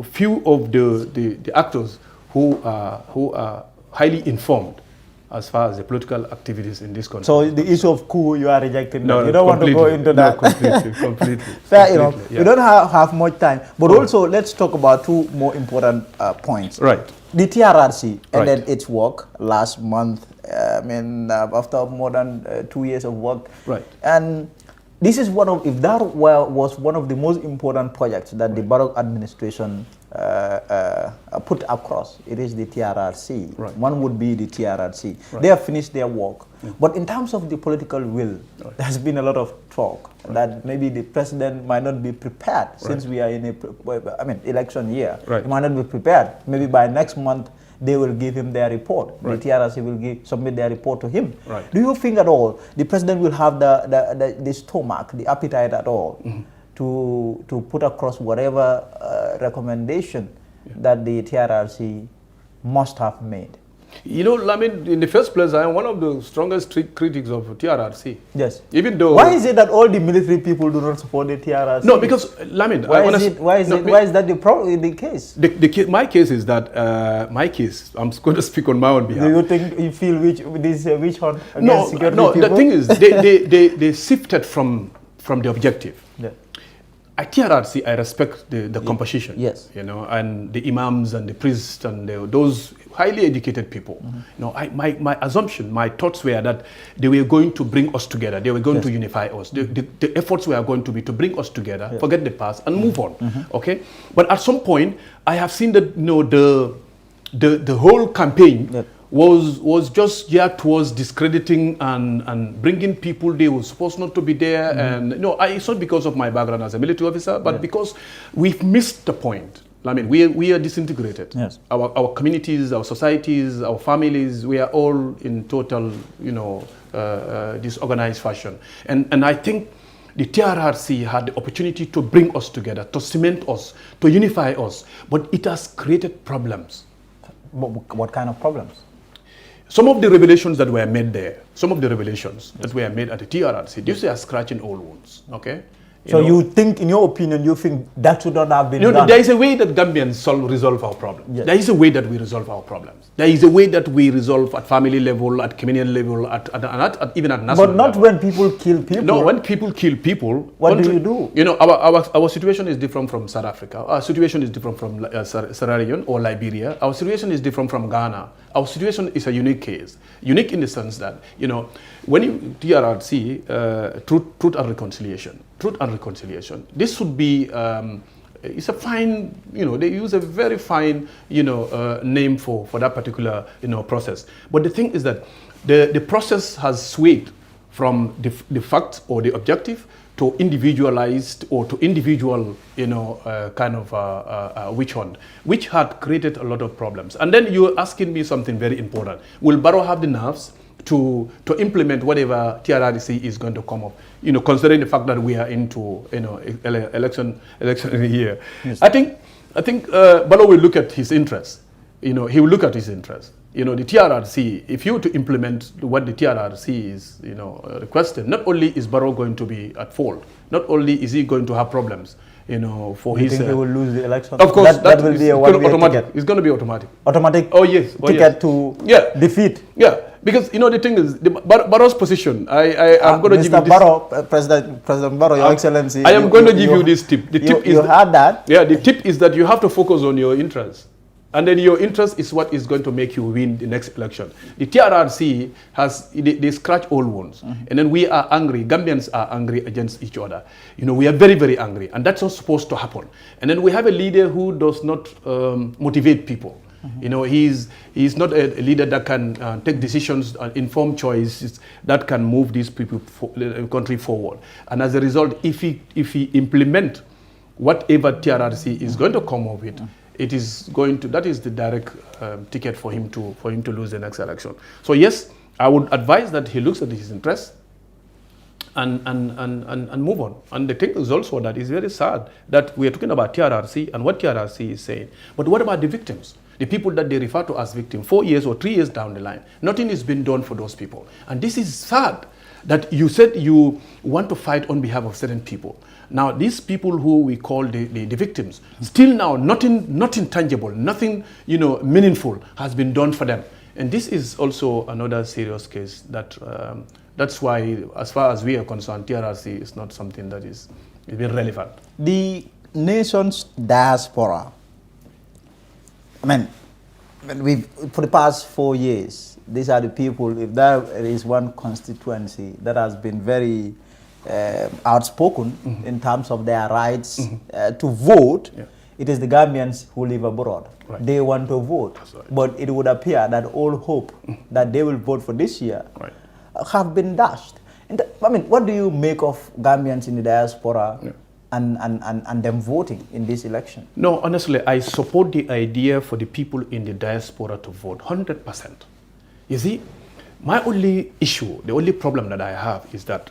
few of the actors who are highly informed as far as the political activities in this country. So the issue of coup, you are rejecting no, that. You don't want to go into that. Completely. Fair enough. Yeah. We don't have much time. But also, let's talk about two more important points. Right. The TRRC ended its work last month, after more than 2 years of work. Right. And this is one of, if that was one of the most important projects that the Barrow administration put across, it is the TRRC. Right. One would be the TRRC. Right. They have finished their work. But in terms of the political will, there's been a lot of talk that maybe the president might not be prepared since we are in election year. Right. He might not be prepared. Maybe by next month, they will give him their report. Right. The TRRC will submit their report to him. Right. Do you think at all the president will have the stomach, the appetite at all to put across whatever recommendation that the TRRC must have made? You know, I mean, in the first place, I am one of the strongest critics of TRRC. Yes. Even though... Why is it that all the military people do not support the TRRC? No, because, Lamin... Why is that the case? My case is that, I'm going to speak on my own behalf. Do you think you feel which hunt against security people? people? The thing is, they shifted from the objective. Yeah. At TRRC, I respect the composition. Yes. You know, and the imams and the priests and those highly educated people. You know, my assumption, my thoughts were that they were going to bring us together. They were going to unify us. The efforts were going to be to bring us together, forget the past, and move on. Okay. But at some point, I have seen that the whole campaign was just geared towards discrediting and bringing people they were supposed not to be there. And it's not because of my background as a military officer, but because we've missed the point. I mean, we are disintegrated. Yes. Our communities, our societies, our families, we are all in total, disorganized fashion. And I think the TRRC had the opportunity to bring us together, to cement us, to unify us, but it has created problems. What kind of problems? Some of the revelations that were made there, that were made at the TRRC, these are scratching old wounds, okay? So you think, in your opinion, you think that should not have been done? There is a way that Gambians resolve our problems. Yes. There is a way that we resolve our problems. There is a way that we resolve at family level, at community level, even at national level. But not when people kill people. No, when people kill people. What do you do? You know, our situation is different from South Africa. Our situation is different from Sierra Leone or Liberia. Our situation is different from Ghana. Our situation is a unique case. Unique in the sense that, when you TRRC, truth and reconciliation. Truth and reconciliation. This should be, it's a fine, they use a very fine, name for that particular, process. But the thing is that the process has swayed from the fact or the objective to individualized or to individual, witch hunt, which had created a lot of problems. And then you're asking me something very important. Will Barrow have the nerves to implement whatever TRRC is going to come up, considering the fact that we are into, election year. Yes. I think Barrow will look at his interests. He will look at his interests. The TRRC, if you were to implement what the TRRC is, requesting, not only is Barrow going to be at fault, not only is he going to have problems, for his... You think he will lose the election? Of course, that will be a one-way automatic. ticket. It's going to be automatic. Automatic? Oh yes. Ticket to defeat? Yeah. Because the thing is, Barrow's position. I'm going to give you this. Barrow, President Barrow, Your Excellency. I am going to give you this tip. The tip is you heard that? Yeah. The tip is that you have to focus on your interests, and then your interest is what is going to make you win the next election. The TRRC they scratch all wounds, and then we are angry. Gambians are angry against each other. We are very, very angry, and that's not supposed to happen. And then we have a leader who does not motivate people. He's not a leader that can take decisions, informed choices that can move these people, country forward. And as a result, if he implement whatever TRRC is going to come up with, that is the direct ticket for him to lose the next election. So yes, I would advise that he looks at his interests and move on. And the thing is also that it's very sad that we are talking about TRRC and what TRRC is saying. But what about the victims? The people that they refer to as victims, 4 years or 3 years down the line, nothing is being done for those people. And this is sad that you said you want to fight on behalf of certain people. Now, these people who we call the victims, still now nothing tangible, nothing meaningful has been done for them. And this is also another serious case that that's why, as far as we are concerned, TRRC is not something that is very relevant. The nation's diaspora, I mean, for the past 4 years, these are the people, if there is one constituency that has been very outspoken in terms of their rights to vote, it is the Gambians who live abroad. Right. They want to vote, right. but it would appear that all hope that they will vote for this year have been dashed. And I mean, what do you make of Gambians in the diaspora and them voting in this election? No, honestly, I support the idea for the people in the diaspora to vote 100%. You see, my only issue, the only problem that I have is that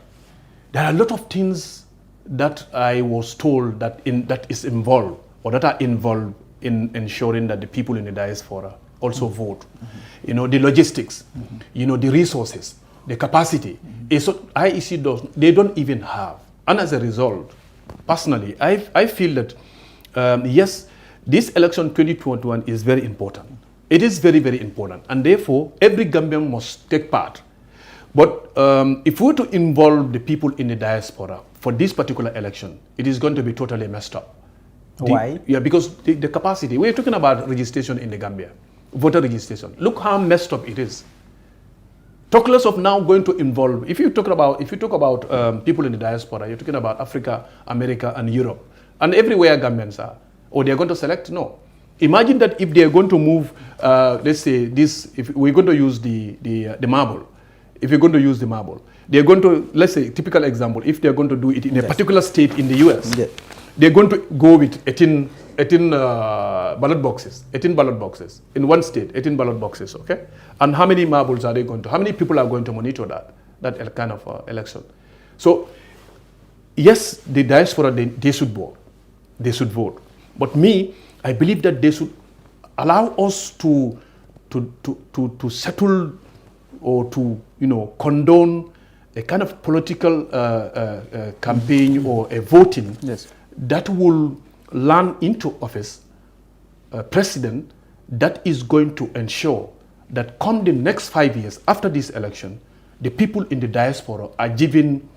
there are a lot of things that I was told that is involved, or that are involved in ensuring that the people in the diaspora also vote. You know, the logistics, you know, the resources, the capacity. So I see those, they don't even have. And as a result, personally, I feel that, yes, this election 2021 is very important. It is very, very important. And therefore, every Gambian must take part. But if we were to involve the people in the diaspora for this particular election, it is going to be totally messed up. Why? Yeah, because the capacity. We're talking about registration in the Gambia, voter registration. Look how messed up it is. Talk less of now going to involve. If you talk about people in the diaspora, you're talking about Africa, America, and Europe, and everywhere Gambians are, or they're going to select. No. Imagine that if they're going to move, let's say this, if we're going to use the marble. If you're going to use the marble, they're going to, let's say, typical example, if they're going to do it in a particular state in the US, they're going to go with 18 ballot boxes, 18 ballot boxes. In one state, 18 ballot boxes, okay? And how many marbles are they going to, how many people are going to monitor that kind of election? So, yes, the diaspora, they should vote. They should vote. But me, I believe that they should allow us to settle or to, you know, condone a kind of political campaign or a voting that will land into office a president that is going to ensure that come the next 5 years after this election, the people in the diaspora are given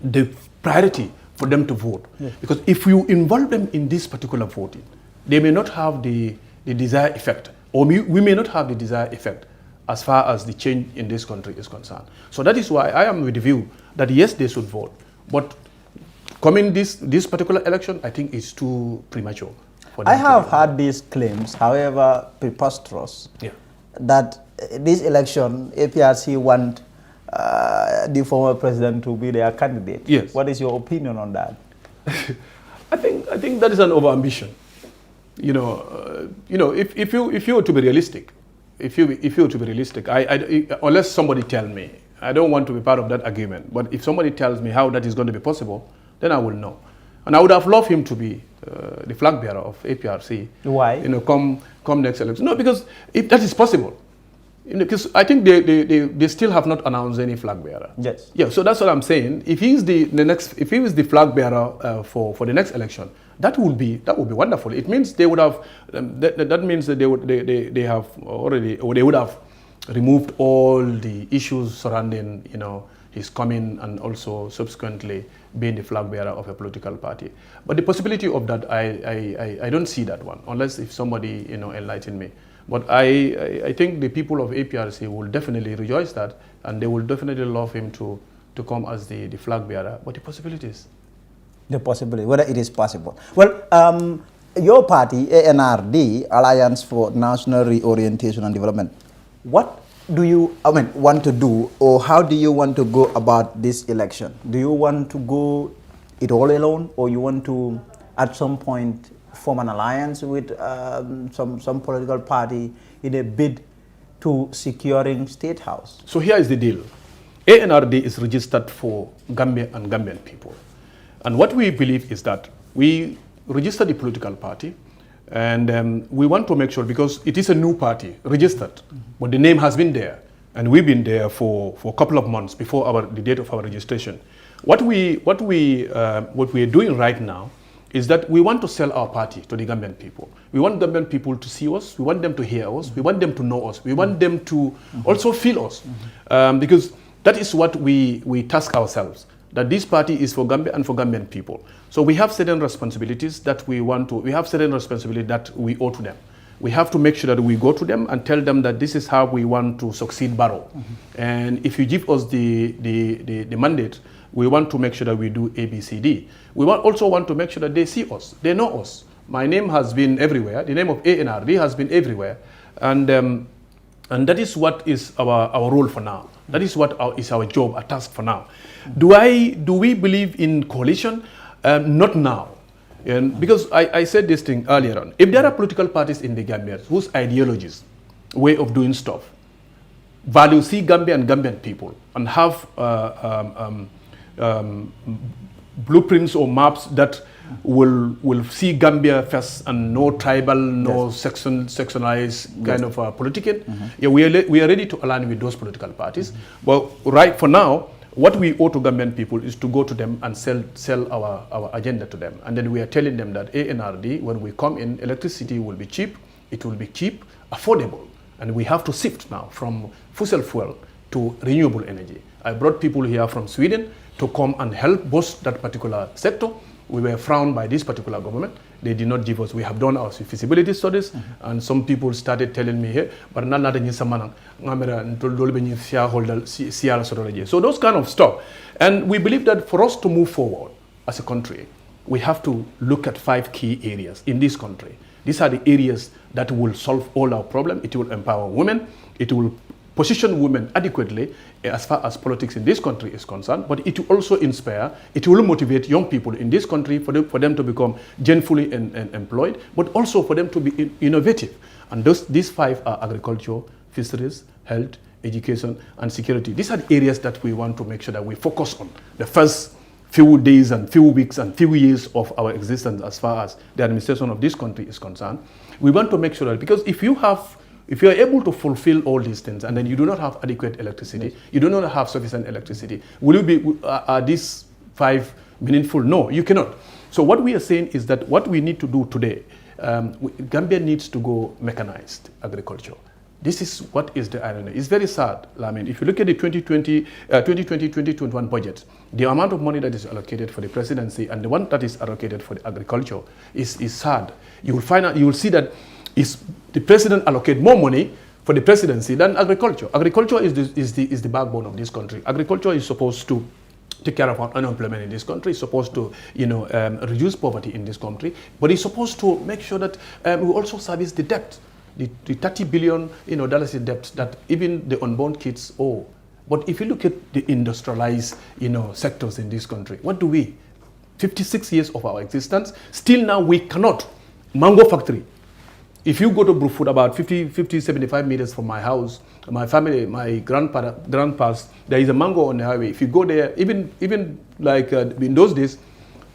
the priority for them to vote. Because if you involve them in this particular voting, they may not have the desired effect, or we may not have the desired effect as far as the change in this country is concerned. So that is why I am with the view that yes, they should vote. But coming this particular election, I think is too premature. I have heard these claims, however preposterous, that this election, APRC want the former president to be their candidate. Yes. What is your opinion on that? I think that is an overambition. You know, if you were to be realistic, if you were to be realistic, unless somebody tell me, I don't want to be part of that argument. But if somebody tells me how that is going to be possible, then I will know. And I would have loved him to be the flag bearer of APRC. Why? You know, come next election. No, because if that is possible. Because I think they still have not announced any flag bearer. Yes. Yeah. So that's what I'm saying. If he is if he is the flag bearer for the next election, that would be wonderful. It means they would have. That means that they have already, or they would have removed all the issues surrounding, you know, his coming and also subsequently being the flag bearer of a political party. But the possibility of that, I don't see that one, unless if somebody, you know, enlighten me. But I think the people of APRC will definitely rejoice that, and they will definitely love him to come as the flag bearer. But the possibilities. The possibility, whether it is possible. Well, your party, ANRD, Alliance for National Reorientation and Development, what do you want to do, or how do you want to go about this election? Do you want to go it all alone, or you want to at some point form an alliance with some political party in a bid to securing State House? So here is the deal. ANRD is registered for Gambia and Gambian people. And what we believe is that we register the political party, and we want to make sure, because it is a new party, registered, but the name has been there, and we've been there for a couple of months before the date of our registration. What we are doing right now is that we want to sell our party to the Gambian people. We want Gambian people to see us. We want them to hear us. We want them to know us. We want them to also feel us. Because that is what we task ourselves, that this party is for Gambia and for Gambian people. So we have certain responsibilities that we have certain responsibility that we owe to them. We have to make sure that we go to them and tell them that this is how we want to succeed Barrow. And if you give us the mandate, we want to make sure that we do A, B, C, D. We also want to make sure that they see us, they know us. My name has been everywhere. The name of ANRD has been everywhere. And that is what is our role for now. That is what is our job, our task for now. Do we believe in coalition? Not now. And because I said this thing earlier on. If there are political parties in the Gambia whose ideologies, way of doing stuff, value see Gambia and Gambian people and have blueprints or maps that will see Gambia first and no tribal, no sectionalized kind of politicking. Yeah, we are ready to align with those political parties. But right for now, what we owe to Gambian people is to go to them and sell our agenda to them. And then we are telling them that ANRD, when we come in, electricity will be cheap, it will be cheap, affordable. And we have to shift now from fossil fuel to renewable energy. I brought people here from Sweden to come and help boost that particular sector. We were frowned by this particular government. They did not give us. We have done our feasibility studies, and some people started telling me, "Hey, but not so those kind of stuff." And we believe that for us to move forward as a country, we have to look at 5 key areas in this country. These are the areas that will solve all our problems. It will empower women. It will position women adequately as far as politics in this country is concerned, but it will also inspire, it will motivate young people in this country for them to become gainfully employed, but also for them to be innovative. And these 5 are agriculture, fisheries, health, education, and security. These are the areas that we want to make sure that we focus on the first few days and few weeks and few years of our existence as far as the administration of this country is concerned. We want to make sure that, because if you are able to fulfill all these things and then you do not have adequate electricity, you do not have sufficient electricity, are these 5 meaningful? No, you cannot. So what we are saying is that what we need to do today, Gambia needs to go mechanized agriculture. This is what is the irony. It's very sad. I mean, if you look at the 2020-2021 budget, the amount of money that is allocated for the presidency and the one that is allocated for the agriculture is sad. You will see that the president allocate more money for the presidency than agriculture. Agriculture is the backbone of this country. Agriculture is supposed to take care of unemployment in this country. It's supposed to, reduce poverty in this country. But it's supposed to make sure that we also service the debt, the $30 billion dollars in debt that even the unborn kids owe. But if you look at the industrialized sectors in this country, what do we? 56 years of our existence, still now we cannot. Mango factory. If you go to Brufut, about 75 meters from my house, my family, my grandpas, there is a mango on the highway. If you go there, even like in those days,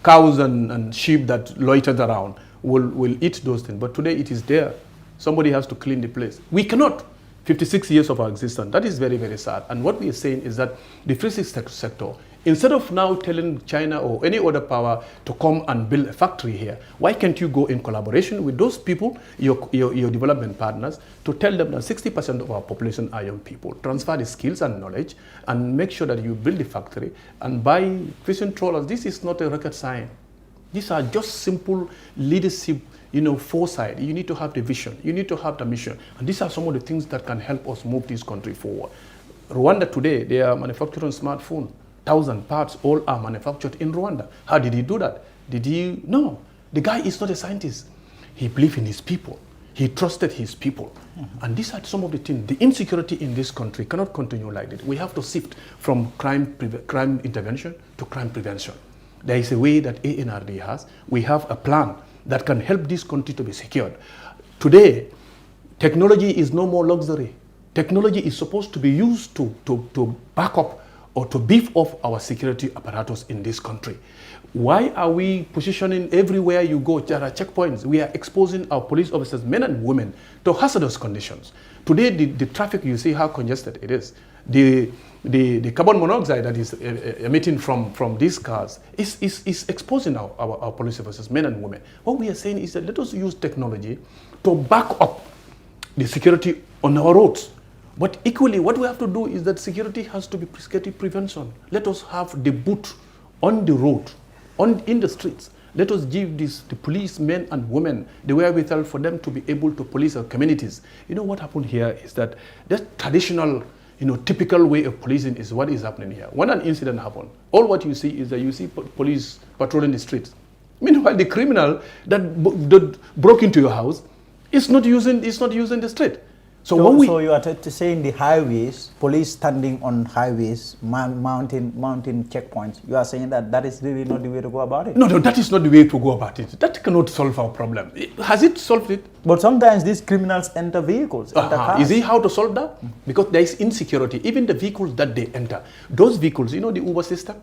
cows and sheep that loitered around will eat those things. But today it is there. Somebody has to clean the place. We cannot. 56 years of our existence. That is very, very sad. And what we are saying is that the free sector, instead of now telling China or any other power to come and build a factory here, why can't you go in collaboration with those people, your development partners, to tell them that 60% of our population are young people, transfer the skills and knowledge, and make sure that you build the factory and buy fishing trawlers. This is not a rocket science. These are just simple leadership, foresight. You need to have the vision. You need to have the mission. And these are some of the things that can help us move this country forward. Rwanda today, they are manufacturing smartphones. 1,000 parts all are manufactured in Rwanda. How did he do that? No. The guy is not a scientist. He believed in his people. He trusted his people. And these are some of the things. The insecurity in this country cannot continue like this. We have to shift from crime intervention to crime prevention. There is a way that ANRD has. We have a plan that can help this country to be secured. Today, technology is no more luxury. Technology is supposed to be used to back up or to beef up our security apparatus in this country. Why are we positioning everywhere you go? There are checkpoints. We are exposing our police officers, men and women, to hazardous conditions. Today, the traffic, you see how congested it is. the carbon monoxide that is emitting from these cars is exposing our police officers, men and women. What we are saying is that let us use technology to back up the security on our roads. But equally, what we have to do is that security has to be security prevention. Let us have the boot on the road, in the streets. Let us give the police men and women the wherewithal for them to be able to police our communities. You know what happened here is that the traditional, typical way of policing is what is happening here. When an incident happens, all what you see is that you see police patrolling the streets. Meanwhile, the criminal that broke into your house is not using the street. So you are saying the highways, police standing on highways, mounting checkpoints. You are saying that is really not the way to go about it? No, that is not the way to go about it. That cannot solve our problem. Has it solved it? But sometimes these criminals enter vehicles, enter cars. Is it how to solve that? Because there is insecurity. Even the vehicles that they enter, those vehicles, the Uber system?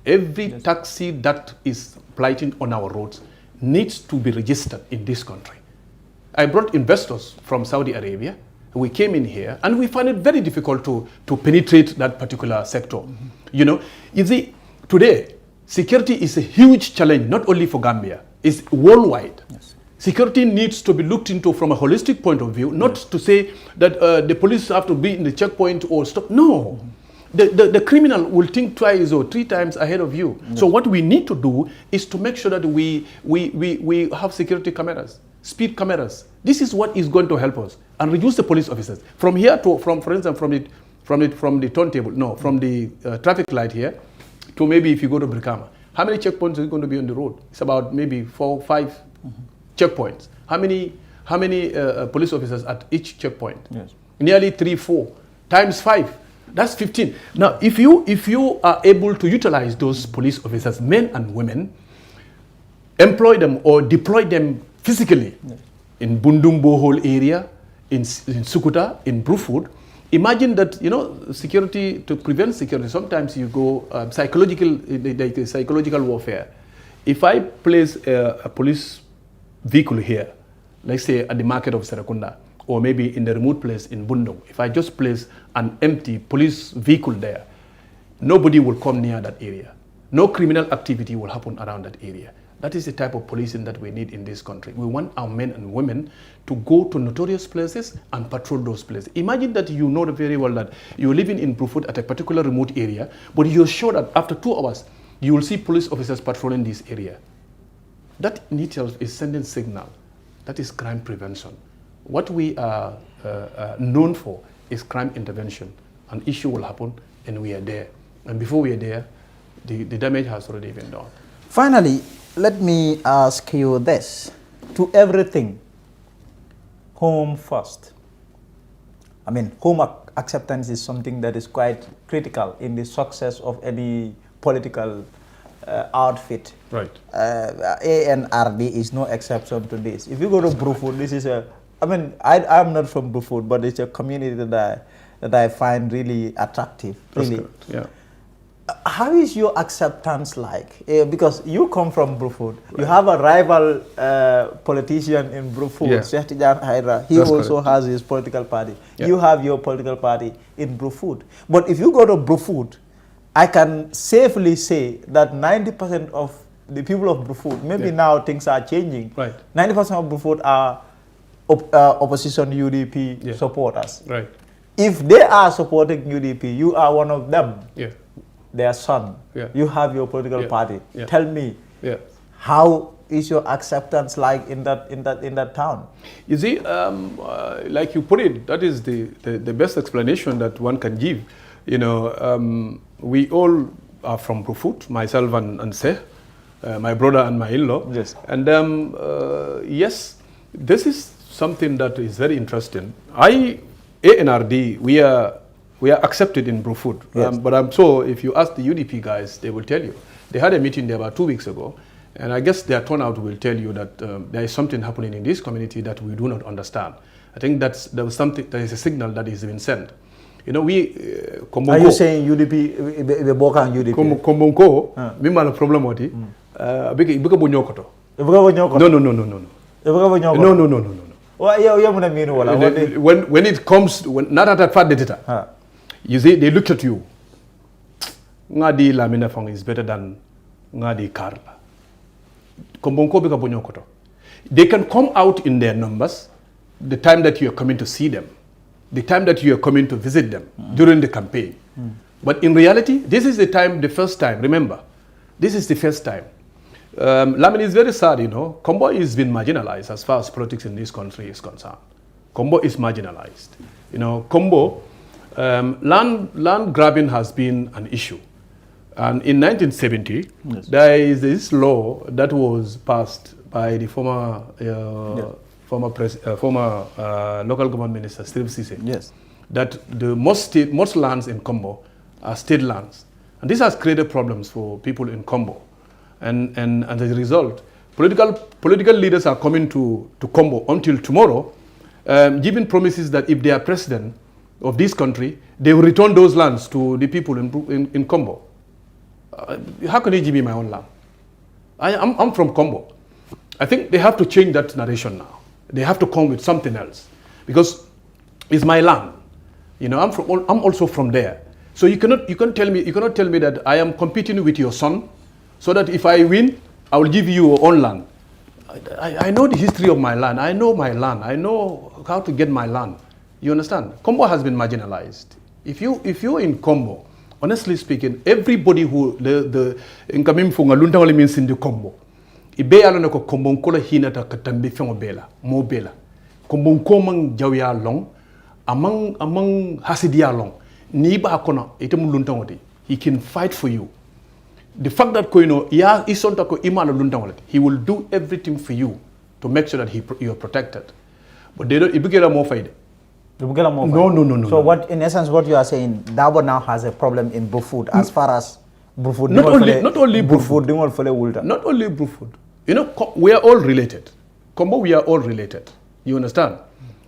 Every taxi that is plighting on our roads needs to be registered in this country. I brought investors from Saudi Arabia. We came in here and we found it very difficult to penetrate that particular sector. You see, today, security is a huge challenge, not only for Gambia, it's worldwide. Yes. Security needs to be looked into from a holistic point of view, not to say that the police have to be in the checkpoint or stop. No. The criminal will think twice or three times ahead of you. Yes. So what we need to do is to make sure that we have security cameras, speed cameras. This is what is going to help us and reduce the police officers. From here to, for instance, from the turntable, no, from the traffic light here to maybe if you go to Brikama, how many checkpoints are going to be on the road? It's about maybe 4 or 5 checkpoints. How many police officers at each checkpoint? Yes. Nearly 3, 4 times 5. That's 15. Now, if you are able to utilize those police officers, men and women, employ them or deploy them physically in Bundung Bohol area, in Sukuta, in Bruford, imagine that, security, to prevent security, sometimes you go psychological warfare. If I place a police vehicle here, let's say at the market of Serakunda, or maybe in the remote place in Bundung, if I just place an empty police vehicle there, nobody will come near that area. No criminal activity will happen around that area. That is the type of policing that we need in this country. We want our men and women to go to notorious places and patrol those places. Imagine that you know very well that you're living in Bruford at a particular remote area, but you're sure that after 2 hours, you will see police officers patrolling this area. That in itself is sending signal. That is crime prevention. What we are known for is crime intervention. An issue will happen and we are there. And before we are there, the damage has already been done. Finally, let me ask you this. To everything, home first. I mean, home acceptance is something that is quite critical in the success of any political outfit. Right. ANRD is no exception to this. If you go to Bruford, this is I'm not from Bruford, but it's a community that I find really attractive. Really. That's correct. Yeah. How is your acceptance like? Because you come from Bruford. Right. You have a rival politician in Bruford, Sheikh Tijan Haidara. He That's also correct. has his political party. Yeah. You have your political party in Bruford. But if you go to Bruford, I can safely say that 90% of the people of Bruford, maybe now things are changing. Right. 90% of Bruford are opposition UDP supporters. Right. If they are supporting UDP, you are one of them. Yeah. Their son. Yeah. You have your political party. Yeah. Tell me, how is your acceptance like in that town? You see, like you put it, that is the best explanation that one can give. We all are from Bruford, myself and Seh, my brother and my in-law. Yes. And yes, this is something that is very interesting. ANRD, we are accepted in Bruford. Yes. But I'm sure if you ask the UDP guys, they will tell you. They had a meeting there about 2 weeks ago, and I guess their turnout will tell you that there is something happening in this community that we do not understand. I think there is a signal that is being sent. Are you saying UDP, Boka and UDP? Kombonko, mimala problem wati. Bika bonyokoto. No. When it comes, not at that fat data. You see, they look at you. Ngadi Lamina Fong is better than Ngadi Karla. They can come out in their numbers the time that you are coming to see them, the time that you are coming to visit them during the campaign. But in reality, this is the first time, remember, this is the first time. Lamin is very sad, Kombo is been marginalized as far as politics in this country is concerned. Kombo is marginalized. Kombo, land grabbing has been an issue. And in 1970, there is this law that was passed by the former local government minister, Steve Cisse, that the most lands in Kombo are state lands. And this has created problems for people in Kombo. And as a result, political leaders are coming to Kombo until tomorrow, giving promises that if they are president of this country, they will return those lands to the people in Kombo. How can you give me my own land? I'm from Kombo. I think they have to change that narration now. They have to come with something else, because it's my land. I'm also from there. So you cannot tell me that I am competing with your son, so that if I win, I will give you your own land. I know the history of my land. I know my land. I know how to get my land. You understand? Kombo has been marginalized. If you're in Kombo, honestly speaking, everybody who the incoming from Lunta only means in the Kombo. Ibe alone ko Kombo nkola hina ta katambi fengo bela mo bela. Kombo nkomang jawya long among hasidia long. Ni ba kono item Lunta ngoti. He can fight for you. The fact that he will do everything for you to make sure that you are protected. But they don't. No. So what, in essence, what you are saying, Dabo now has a problem in Brufut as far as Brufut. Not only Brufut. Not only Brufut. We are all related. Kombo, we are all related. You understand?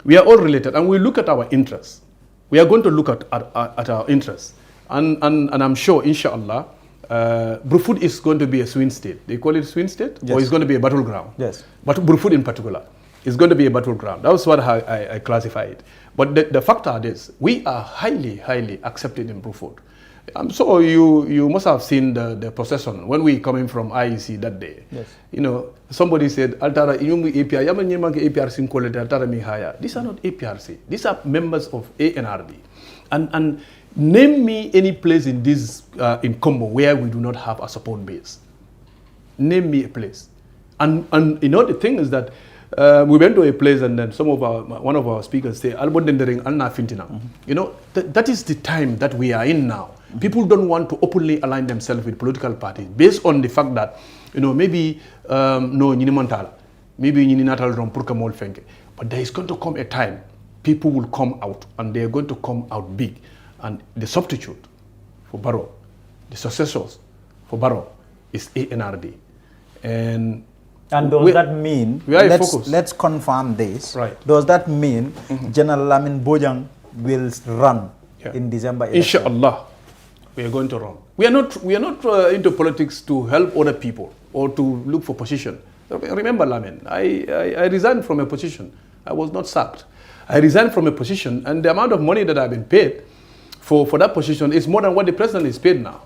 We are all related, and we look at our interests. We are going to look at our interests, and I'm sure, inshallah, Brufut is going to be a swing state. They call it swing state, or it's going to be a battleground. Yes. But Brufut in particular is going to be a battleground. That was what I classify it. But the factor is, we are highly, highly accepted in Brufut. So you must have seen the procession when we coming from IEC that day. Yes. Somebody said, Altara, APRC. These are not APRC. These are members of ANRD. And name me any place in this in Kombo where we do not have a support base. Name me a place. And the thing is that we went to a place, and then one of our speakers say, that is the time that we are in now. People don't want to openly align themselves with political parties based on the fact that, maybe but there is going to come a time people will come out, and they are going to come out big. And the substitute for Barrow, the successors for Barrow, is ANRD. And does that mean, let's confirm this, right. Does that mean General Lamin Bojang will run in December election? Inshallah, we are going to run. We are not into politics to help other people or to look for position. Remember, Lamin, I resigned from a position. I was not sacked. I resigned from a position, and the amount of money that I've been paid for that position is more than what the president is paid now.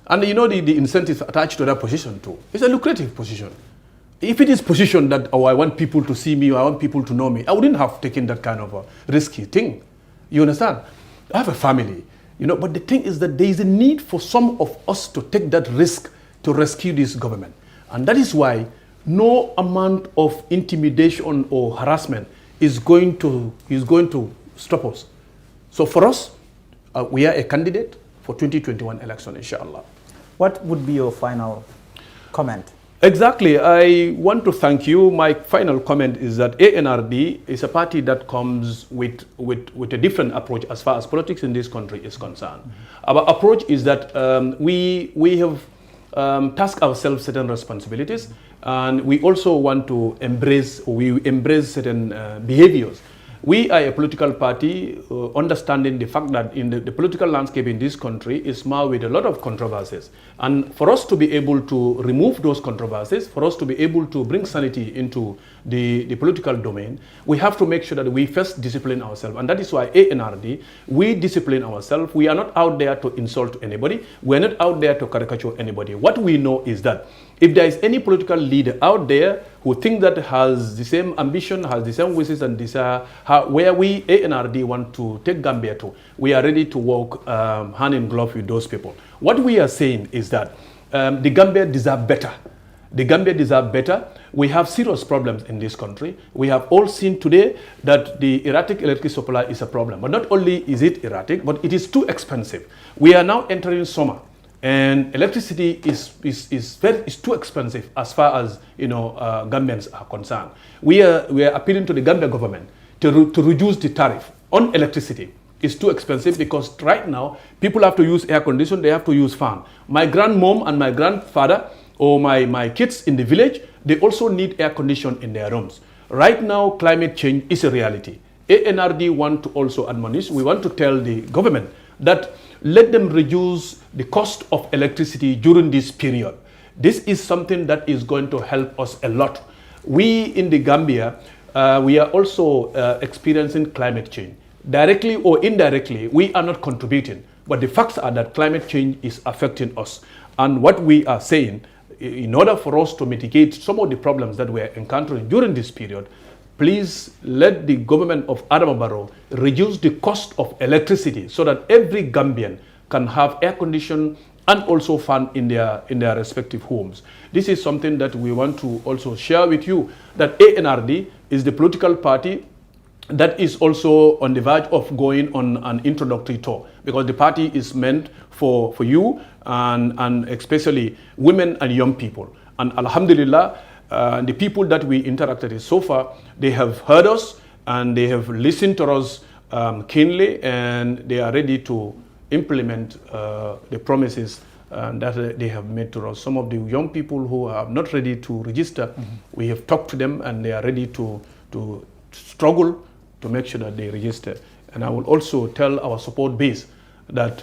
And the incentives attached to that position too. It's a lucrative position. If it is position that, I want people to see me, or I want people to know me, I wouldn't have taken that kind of a risky thing. You understand? I have a family, but the thing is that there is a need for some of us to take that risk to rescue this government. And that is why no amount of intimidation or harassment is going to stop us. So for us, we are a candidate for 2021 election, inshallah. What would be your final comment? Exactly. I want to thank you. My final comment is that ANRD is a party that comes with a different approach as far as politics in this country is concerned. Our approach is that we have tasked ourselves certain responsibilities, and we also want to embrace certain behaviors We are a political party understanding the fact that in the political landscape in this country is marred with a lot of controversies. And for us to be able to remove those controversies, for us to be able to bring sanity into the political domain, we have to make sure that we first discipline ourselves. And that is why ANRD, we discipline ourselves. We are not out there to insult anybody. We are not out there to caricature anybody. What we know is that if there is any political leader out there who think that has the same ambition, has the same wishes and desire, where we, ANRD, want to take Gambia to, we are ready to work hand in glove with those people. What we are saying is that the Gambia deserve better. The Gambia deserve better. We have serious problems in this country. We have all seen today that the erratic electricity supply is a problem. But not only is it erratic, but it is too expensive. We are now entering summer. And electricity is too expensive as far as Gambians are concerned. We are appealing to the Gambia government to reduce the tariff on electricity. It's too expensive because right now people have to use air conditioning, they have to use fan. My grandmom and my grandfather or my kids in the village, they also need air conditioning in their rooms. Right now, climate change is a reality. ANRD want to also admonish, we want to tell the government that let them reduce the cost of electricity during this period. This is something that is going to help us a lot. We in the Gambia, we are also experiencing climate change. Directly or indirectly, we are not contributing. But the facts are that climate change is affecting us. And what we are saying, in order for us to mitigate some of the problems that we are encountering during this period, please let the government of Adama Barrow reduce the cost of electricity so that every Gambian can have air conditioning and also fan in their respective homes. This is something that we want to also share with you, that ANRD is the political party that is also on the verge of going on an introductory tour, because the party is meant for you and especially women and young people. And Alhamdulillah, the people that we interacted with so far, they have heard us and they have listened to us keenly, and they are ready to implement the promises that they have made to us. Some of the young people who are not ready to register, we have talked to them and they are ready to struggle to make sure that they register. And I will also tell our support base that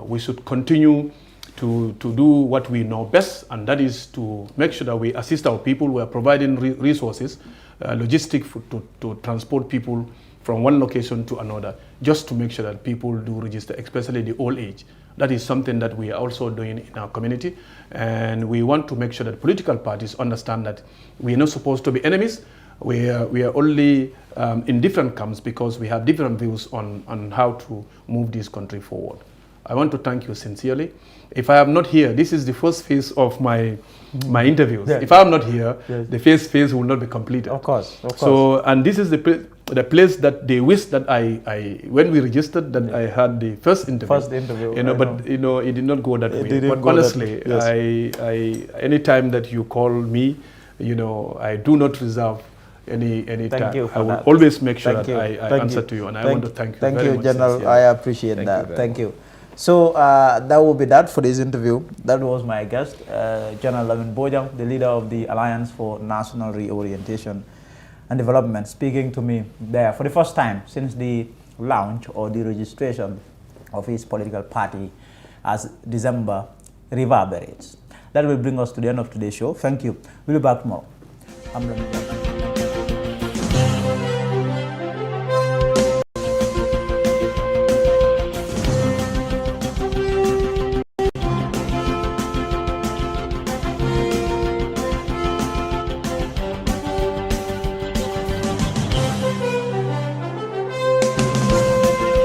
we should continue to do what we know best, and that is to make sure that we assist our people. We are providing resources, logistics to transport people from one location to another, just to make sure that people do register, especially the old age. That is something that we are also doing in our community, and we want to make sure that political parties understand that we are not supposed to be enemies. We are only in different camps because we have different views on how to move this country forward. I want to thank you sincerely. If I am not here, this is the first phase of my interviews. Yeah. If I am not here, the first phase will not be completed. Of course. So, and this is the place that they wish that when we registered, that I had the first interview. But it did not go that way. But honestly, anytime that you call me, I do not reserve any time. I will always make sure that I answer to you, and I want to thank you very much. Thank you, General. Sincerely. I appreciate that. Thank you. So that will be that for this interview. That was my guest, General Lamin Bojang, the leader of the Alliance for National Reorientation and Development, speaking to me there for the first time since the launch or the registration of his political party as December reverberates. That will bring us to the end of today's show. Thank you. We'll be back tomorrow. I'm